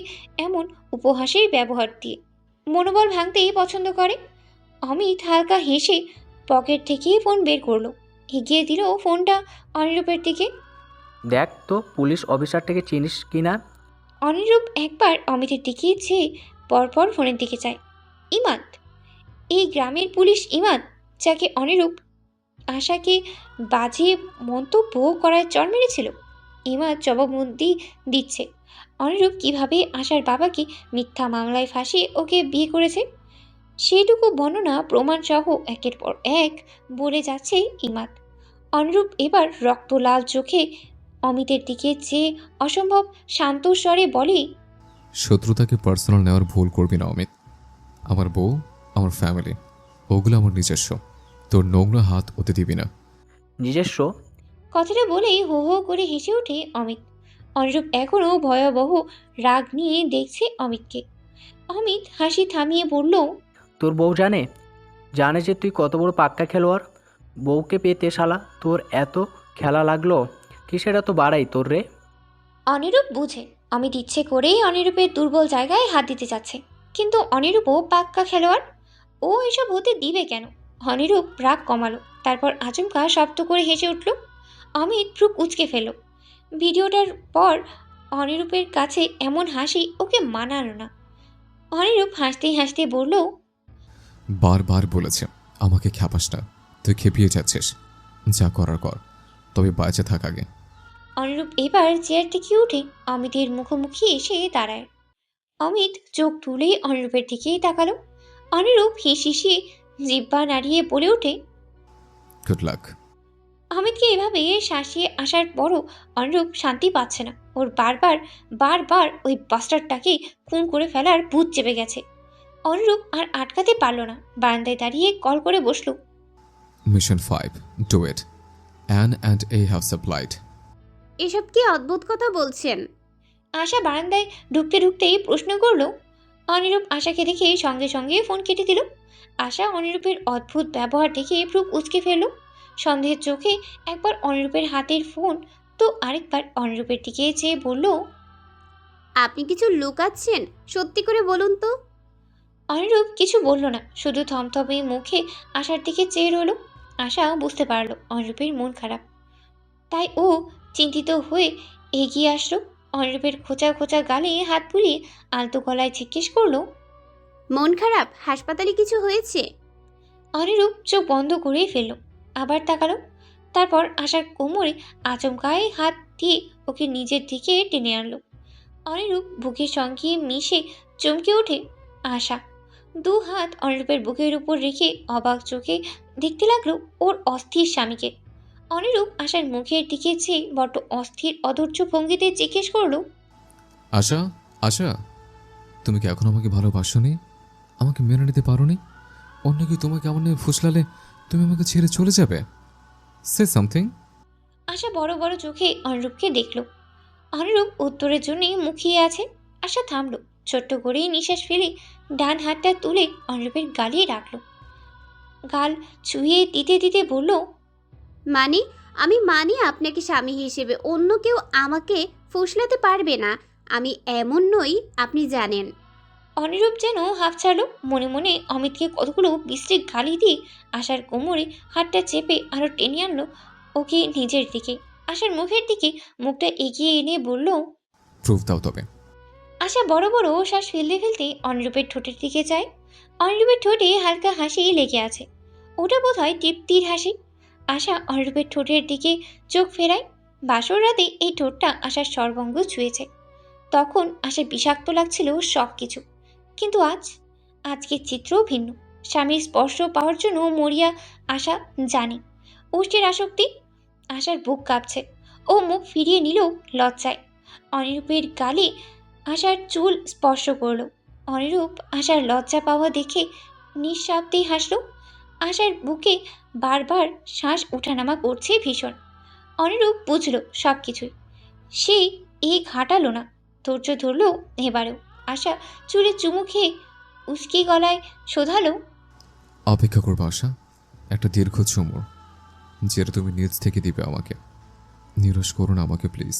S1: এমন উপহাসের ব্যবহার দিয়ে মনোবল ভাঙতেই পছন্দ করে। অমিত হালকা হেসে পকেট থেকে ফোন বের করলো, এগিয়ে দিল ফোনটা অনিরূপের দিকে।
S11: দেখ তো পুলিশ অফিসারটাকে চিনিস কি না।
S1: অনিরূপ একবার অমিতের দিকে চেয়ে পরপর ফোনের দিকে চায়। ইমাদ, এই গ্রামের পুলিশ ইমাদ, যাকে অনিরূপ আশাকে বাজে মন্তব্য করার চর মেরেছিল। ইমাদ জবাববন্দি দিচ্ছে অনিরূপ কিভাবে আশার বাবাকে মিথ্যা মামলায় ফাঁসিয়ে ওকে বিয়ে করেছে সেটুকু বর্ণনা প্রমাণ সহ একের পর এক বলে যাচ্ছে ইমাদ। অনিরূপ এবার রক্ত লাল চোখে অমিতের দিকে চেয়ে অসম্ভব শান্ত স্বরে বলে,
S3: শত্রুতাকে পার্সোনাল নেওয়ার ভুল করবি না অমিত। আমার বউ, আমার ফ্যামিলি, ওগুলো আমার নিজস্ব। তোর নোংরা হাত ওতে দিবি না।
S11: নিজস্ব?
S1: কথাটা বলেই হো হো করে হেসে ওঠে অমিত। অনিরূপ এখনও ভয়াবহ রাগ নিয়ে দেখছে অমিতকে। অমিত হাসি থামিয়ে বলল,
S11: তোর বউ জানে জানে যে তুই কত বড় পাক্কা খেলোয়াড়। বউকে পেতে শালা তোর এত খেলা লাগলো কি, সেটা তো বাড়াই তোর রে।
S1: অনিরূপ বুঝে অমিত ইচ্ছে করেই অনিরূপের দুর্বল জায়গায় হাত দিতে চাচ্ছে, কিন্তু অনিরূপও পাক্কা খেলোয়াড়, ও এসব হতে দিবে কেন? অনিরূপ রাগ কমালো, তারপর আচমকা শব্দ করে হেসে উঠল। অমিত ভ্রু কুঁচকে ফেলল। ভিডিওটার পর অনিরূপের কাছে এমন হাসি ওকে মানালো না। অনিরূপ হাসতে হাসতে বলল,
S3: বারবার বলেছে আমাকে খ্যাপাস না, তুই খেপিয়ে যাচ্ছিস। যা করার কর, তবে বাঁচে থাক আগে।
S1: অনিরূপ এবার চেয়ার থেকে উঠে অমিতের মুখোমুখি এসে দাঁড়ায়। অমিত চোখ তুলে অনিরূপের দিকেই তাকালো। অনিরূপ হিসিয়ে জিহ্বা নাড়িয়ে বলে ওঠে,
S3: গুড লাক।
S1: অমিতকে এভাবে শাসিয়ে আসার পরও অনিরূপ শান্তি পাচ্ছে না। ওর বারবার বারবার ওই বাস্টারটাকে খুন করে ফেলার ভূত চেপে গেছে। অনিরূপ আর আটকাতে পারল না, বারান্দায় দাঁড়িয়ে কল করে বসলো।
S3: Mission 5, do it. An and a have supplied.
S2: এসব কি অদ্ভুত কথা বলছেন?
S1: আশা বারান্দায় ঢুকতে ঢুকতেই প্রশ্ন করলো। অনিরূপ আশাকে দেখে সঙ্গে সঙ্গে ফোন কেটে দিল। আশা অনিরূপের অদ্ভুত ব্যবহার দেখে ভ্রু উচকে ফেলল। সন্দেহের চোখে একবার অনিরূপের হাতের ফোন তো আরেকবার অনিরূপের দিকে চেয়ে বলল,
S2: আপনি কিছু লুকাচ্ছেন? সত্যি করে বলুন তো।
S1: অনিরূপ কিছু বলল না, শুধু থমথমে মুখে আশার দিকে চেয়ে রইল। আশা বুঝতে পারল অনিরূপের মন খারাপ, তাই ও চিন্তিত হয়ে এগিয়ে আসলো। অনিরূপের খোঁচা খোঁচা গালে হাত বুলিয়ে আলতো গলায় জিজ্ঞেস করলো,
S2: মন খারাপ? হাসপাতালে কিছু হয়েছে?
S1: অনিরূপ চোখ বন্ধ করেই ফেলল, আবার তাকালো। তারপর আশার কোমরে আচমকায় হাত দিয়ে ওকে নিজের দিকে টেনে আনলো। অনিরূপ বুকের সঙ্গে মিশে চমকে ওঠে। আশা দু হাত অনিরূপের বুকের উপর রেখে অবাক চোখে দেখতে লাগলো ওর অস্থির স্বামীকে। অনিরূপ আশার মুখের দিকে চেয়ে বড্ড অস্থির অধৈর্য ভঙ্গিতে জিজ্ঞেস করলো,
S3: আশা, আশা, তুমি কি এখন আমাকে ভালোবাসোনি? আমাকে মেনে নিতে পারোনি? অন্য কি তোমাকে আমার নিয়ে ফুসলালে তুমি আমাকে ছেড়ে চলে যাবে? Say something.
S1: আশা বড় বড় চোখে অনিরূপকে দেখল। অনিরূপ উত্তরের জন্যই মুখিয়ে আছে। আশা থামলো, ছোট্ট করে নিঃশ্বাস ফেলে ডান হাতটা তুলে অনিরূপের গালে রাখলো। গাল ছুঁয়ে দিতে দিতে বলল,
S2: মানে আমি মানি আপনাকে স্বামী হিসেবে, অন্য কেউ আমাকে ফুসলাতে পারবে না। আমি এমন নই, আপনি জানেন।
S1: অনিরূপ যেন হাফ ছাড়লো। মনে মনে অমিতকে কতগুলো বিশ্রী গালি দিয়ে আশার কোমরে হাতটা চেপে আরো টেনে আনলো ওকে নিজের দিকে। আশার মুখের দিকে মুখটা এগিয়ে এনে বলল,
S3: প্রুফ দাও তবে।
S1: আশা বড় বড় শ্বাস ফেলতে ফেলতে অনিরূপের ঠোঁটের দিকে যায়। অনিরূপের ঠোঁটে হালকা হাসি লেগে আছে, ওটা বোধহয় তৃপ্তির হাসি। আশা অনিরূপের ঠোঁটের দিকে চোখ ফেরায়। বাসর রাতে এই ঠোঁটটা আশার সর্বাঙ্গ ছুঁয়েছে। তখন আশার বিষাক্ত লাগছিল সব কিছু, কিন্তু আজকের চিত্রও ভিন্ন। স্বামীর স্পর্শ পাওয়ার জন্য মরিয়া আশা জানে ওষ্ঠের আসক্তি। আশার বুক কাঁপছে, ও মুখ ফিরিয়ে নিল লজ্জায়। অনিরূপের গালে আশার চুল স্পর্শ করল। অনিরূপ আশার লজ্জা পাওয়া দেখে নিঃশব্দে হাসল। আশার বুকে বারবার শ্বাস ওঠানামা করছে ভীষণ। অনিরূপ বুঝল সব কিছুই। সে ঘাটালো না, ধৈর্য ধরল এবারেও। আশা চুলে চুমু খেয়ে উস্কি গলায় শোধালো,
S3: অপেক্ষা করবো আশা, একটা দীর্ঘ চুমুর, যেটা তুমি নিজ থেকে দিবে আমাকে। নিরাশ করো না আমাকে প্লিজ।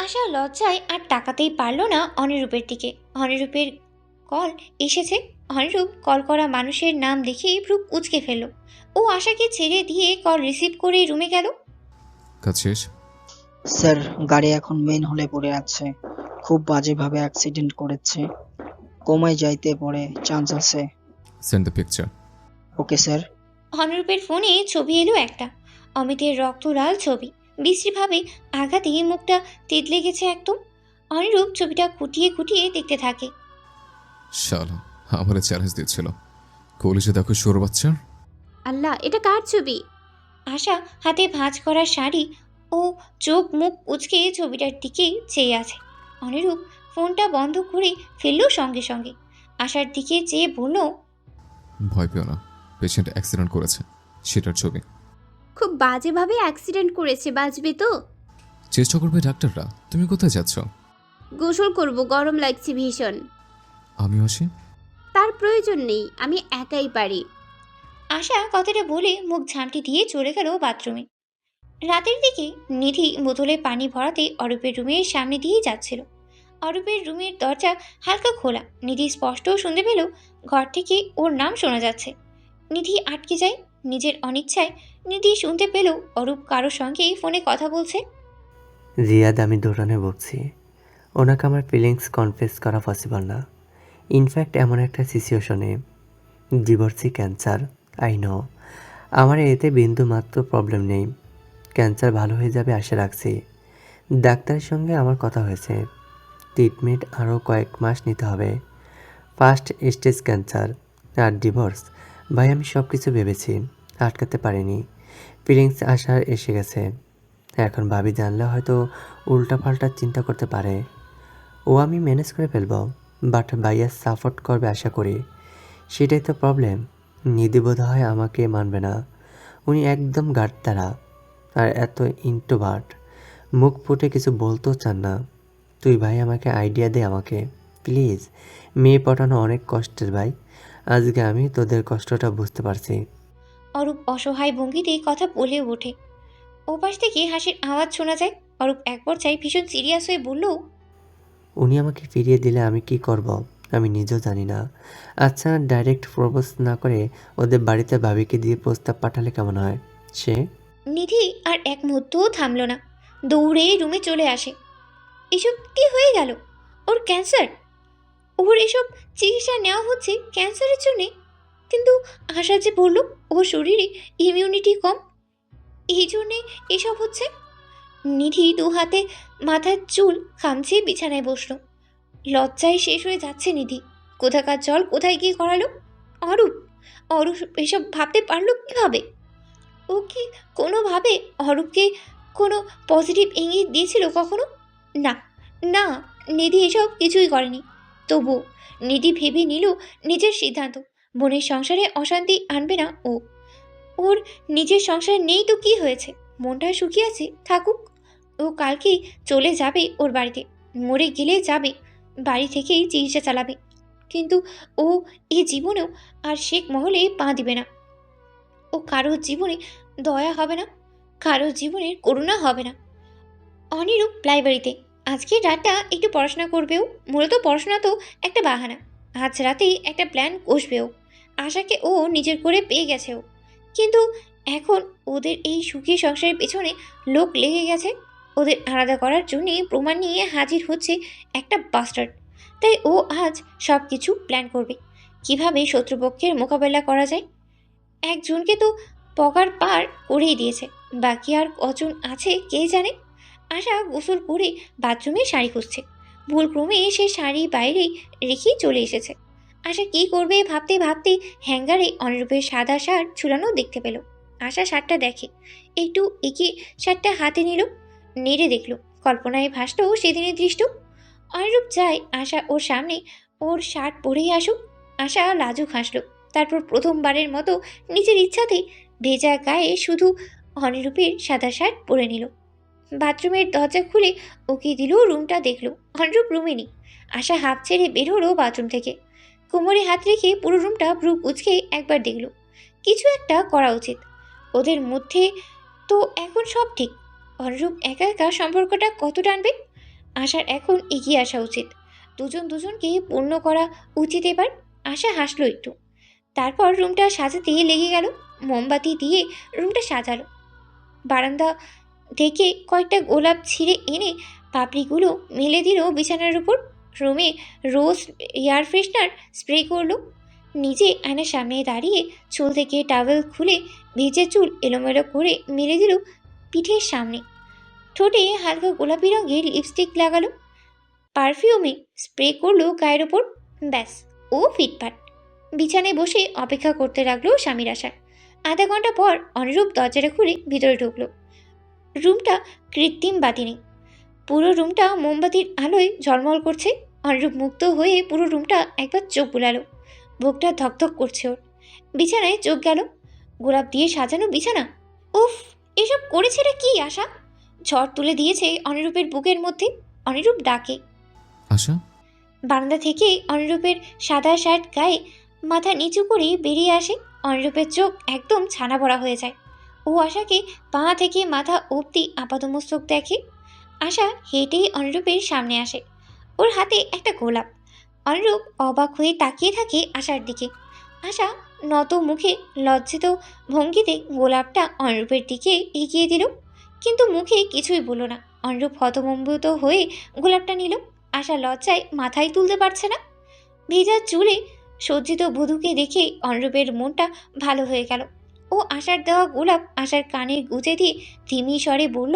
S1: আশা লজ্জায় আর তাকাতেই পারল না অনিরূপের দিকে। অনিরূপের কল এসেছে। অনিরূপ কল করা মানুষের নাম দেখে ভ্রু উচকে ফেলল। ও আশাকে ছেড়ে দিয়ে কল রিসিভ করে রুমে গেল।
S3: কাজ শেষ?
S12: স্যার, গাড়ি এখন মেইন হলে পড়ে আছে, খুব বাজেভাবে অ্যাক্সিডেন্ট করেছে, কোমায় যাইতে পড়ে চান্স আছে।
S3: Send the picture.
S12: Okay sir.
S1: অনিরূপের ফোনে ছবি এলো একটা, অমিতের রক্ত লাল ছবি। বিশ্রীভাবে আঘাতে মুখটা তেতলে গেছে একদম। অনিরূপ ছবিটা খুঁটিয়ে খুঁটিয়ে দেখতে থাকে।
S3: শালা আমার চ্যালেঞ্জ দিচ্ছিল, কলেজে দেখো সৌর বাচ্চার।
S2: আল্লাহ, এটা কার ছবি?
S1: আশা হাতে ভাঁজ করা শাড়ি ও চোখ মুখ উচকে ছবিটার দিকে চেয়ে আছে। অনিরূপ ফোনটা বন্ধ করে ফেলল সঙ্গে সঙ্গে। আশার দিকে চেয়ে বলল,
S3: ভয় পেও না, পেশেন্ট অ্যাক্সিডেন্ট করেছে, সেটার ছবি।
S2: খুব বাজেভাবে অ্যাক্সিডেন্ট করেছে, বাঁচবে তো?
S3: চেষ্টা করবে ডাক্তাররা। তুমি কোথায় যাচ্ছ?
S2: গোসল করব, গরম লাগছে ভীষণ।
S3: আমি আসি।
S2: তার প্রয়োজন নেই, আমি একাই পারি।
S1: আশা কথাটা বলে মুখ ঝাঁটি দিয়ে চলে গেল বাথরুমে। রাতের দিকে নিধি বোতলে পানি ভরাতে অরূপের রুমের সামনে দিয়েই যাচ্ছিল। অরূপের রুমের দরজা হালকা খোলা। নিধি স্পষ্ট শুনতে পেল ঘর থেকে ওর নাম শোনা যাচ্ছে। নিধি আটকে যায়। নিজের অনিচ্ছায় নিধি শুনতে পেল অরূপ কারোর সঙ্গেই ফোনে কথা বলছে।
S4: রিয়াদ, আমি দৌড়ানে বকছি। ওনাকে আমার ফিলিংস কনফেস করা পসিবল না। ইনফ্যাক্ট এমন একটা সিচুয়েশনে, ডিভোর্সি ক্যান্সার, আই নো। আমার এতে বিন্দু মাত্র প্রবলেম নেই। ক্যান্সার ভালো হয়ে যাবে আশা রাখছি। ডাক্তারের সঙ্গে আমার কথা হয়েছে, ট্রিটমেন্ট আরও কয়েক মাস নিতে হবে। ফার্স্ট স্টেজ ক্যান্সার আর ডিভোর্স, ভাই আমি সব কিছু ভেবেছি, আটকাতে পারিনি। ফিলিংস আসার এসে গেছে। এখন ভাবি জানলে হয়তো উল্টাপাল্টা চিন্তা করতে পারে। ও আমি ম্যানেজ করে ফেলবো, বাট ভাইয়া সাপোর্ট করবে আশা করি। সেটাই তো প্রবলেম। নিধি বোধ হয় আমাকে মানবে না। উনি একদম গাড়তারা আর এত ইন্ট্রোভার্ট, মুখ ফুটে কিছু বলতেও চান না। তুই ভাই আমাকে আইডিয়া দে আমাকে প্লিজ। মেয়ে পটানো অনেক কষ্টের ভাই, আজকে আমি তোদের কষ্টটা বুঝতে পারছি।
S1: অরূপ অসহায় ভঙ্গিতে কথা বলে ওঠে। ওপাশ থেকে হাসির আওয়াজ শোনা যায়। অরূপ এক পর্যায়ে ভীষণ সিরিয়াস হয়ে বলল,
S4: উনি আমাকে ফিরিয়ে দিলে আমি কি করব আমি নিজেও জানি না। আচ্ছা, ডাইরেক্ট প্রপোজ না করে ওদের বাড়িতে ভাবিকে দিয়ে প্রস্তাব পাঠালে কেমন হয়? সে
S1: নিধি আর এক মুহূর্তও থামল না, দৌড়ে রুমে চলে আসে। এসব কি হয়ে গেল? ওর ক্যান্সার, ওর এসব চিকিৎসা নেওয়া হচ্ছে ক্যান্সারের জন্যে। কিন্তু আশা যে বলল ওর শরীরে ইমিউনিটি কম, এই জন্যে এসব হচ্ছে। নিধি দু হাতে মাথার চুল খামছে বিছানায় বসলো। লজ্জায় শেষ হয়ে যাচ্ছে নিধি। কোথাকার জল কোথায় গিয়ে করালো? অরূপ অরূপ এসব ভাবতে পারলো কিভাবে? ও কি কোনোভাবে অরূপকে কোনো পজিটিভ ইঙ্গিত দিয়েছিল কখনো? না না, নিধি এসব কিছুই করেনি। তবু নিধি ভেবে নিল নিজের সিদ্ধান্ত, বোনের সংসারে অশান্তি আনবে না ও। ওর নিজের সংসার নেই তো কি হয়েছে, মনটা শুকিয়ে আছে, থাকুক। ও কালকেই চলে যাবে ওর বাড়িতে, মরে গেলে যাবে, বাড়ি থেকেই চিকিৎসা চালাবে। কিন্তু ও এ জীবনেও আর শেখ মহলে পা দিবে না। ও কারোর জীবনে দয়া হবে না, কারোর জীবনের করুণা হবে না। অনিরূপ লাইব্রেরিতে আজকে রাতটা একটু পড়াশোনা করবেও। মূলত পড়াশোনা তো একটা বাহানা। আজ রাতেই একটা প্ল্যান কষবেও। আশাকে ও নিজের করে পেয়ে গেছেও, কিন্তু এখন ওদের এই সুখী সংসারের পেছনে লোক লেগে গেছে। ওদের আলাদা করার জন্যে প্রমাণ নিয়ে হাজির হচ্ছে একটা বাস্টার্ড। তাই ও আজ সব কিছু প্ল্যান করবে, কিভাবে শত্রুপক্ষের মোকাবেলা করা যায়। একজনকে তো পগার পার করেই দিয়েছে, বাকি আর কজন আছে কে জানে। আশা গোসল করে বাথরুমে শাড়ি খুঁজছে। ভুলক্রমে সে শাড়ি বাইরেই রেখেই চলে এসেছে। আশা কী করবে ভাবতে ভাবতে হ্যাঙ্গারে অনিরূপের সাদা শার্ট ঝুলানো দেখতে পেল। আশা শার্টটা দেখে, একটু এগিয়ে শার্টটা হাতে নিল, নেড়ে দেখল, কল্পনায় ভাসল সেদিনের দৃষ্ট। অনিরূপ যায় আশা ওর সামনে ওর শার্ট পরেই আসুক। আশা লাজুক হাসল, তারপর প্রথমবারের মতো নিজের ইচ্ছাতেই ভেজা গায়ে শুধু অনিরূপের সাদা শার্ট পরে নিল। বাথরুমের দরজা খুলে ওকে দিল, রুমটা দেখলো। অনিরূপ রুমে নেই। আশা হাঁপ ছেড়ে বের হলো বাথরুম থেকে। কোমরে হাত রেখে পুরো রুমটা ভ্রু কুচকে একবার দেখল। কিছু একটা করা উচিত। ওদের মধ্যে তো এখন সব ঠিক। অনিরূপ একা একা সম্পর্কটা কত টানবে? আশার এখন এগিয়ে আসা উচিত। দুজন দুজনকে পূর্ণ করা উচিত এবার। আশা হাসলো একটু, তারপর রুমটা সাজাতে লেগে গেল। মোমবাতি দিয়ে রুমটা সাজালো। বারান্দা থেকে কয়েকটা গোলাপ ছিঁড়ে এনে পাপড়িগুলো মেলে দিল বিছানার উপর। রুমে রোজ এয়ার ফ্রেশনার স্প্রে করলো। নিজে আয়নার সামনে দাঁড়িয়ে চুল থেকে টাওয়েল খুলে ভিজে চুল এলোমেলো করে মেলে দিল পিঠের সামনে। ঠোঁটে হালকা গোলাপি রঙের লিপস্টিক লাগালো, পারফিউমে স্প্রে করলো গায়ের ওপর। ব্যাস, ও ফিটফাট। বিছানায় বসে অপেক্ষা করতে লাগলো স্বামীর আসার। আধা ঘন্টা পর অনিরূপ দরজাটা খুলে ভিতরে ঢুকলো। রুমটা কৃত্রিম বাতি নেই, পুরো রুমটা মোমবাতির আলোয় ঝলমল করছে। অনিরূপ মুগ্ধ হয়ে পুরো রুমটা একবার চোখ বুলালো। বুকটা ধকধক করছে ওর। বিছানায় চোখ গেল, গোলাপ দিয়ে সাজানো বিছানা। উফ, এসব করেছেটা কি আশা? ঝড় তুলে দিয়েছে অনিরূপের বুকের মধ্যে। অনিরূপ ডাকে।
S3: আশা,
S1: বারান্দা থেকে অনিরূপের সাদা শার্ট গায়ে মাথা নিচু করে বেরিয়ে আসে। অনিরূপের চোখ একদম ছানা ভরা হয়ে যায়। ও আশাকে পা থেকে মাথা অবধি আপাতমস্তক দেখে। আশা হেঁটেই অনিরূপের সামনে আসে, ওর হাতে একটা গোলাপ। অনিরূপ অবাক হয়ে তাকিয়ে থাকে আশার দিকে। আশা নত মুখে লজ্জিত ভঙ্গিতে গোলাপটা অনরূপের দিকে এগিয়ে দিল, কিন্তু মুখে কিছুই বলল না। অনরূপ হতমম্বিত হয়ে গোলাপটা নিল। আশা লজ্জায় মাথায় তুলতে পারছে না। ভেজা চুলে সজ্জিত বধূকে দেখে অনরূপের মনটা ভালো হয়ে গেল। ও আশার দেওয়া গোলাপ আশার কানে গুঁজে দিয়ে ধিমি স্বরে বলল,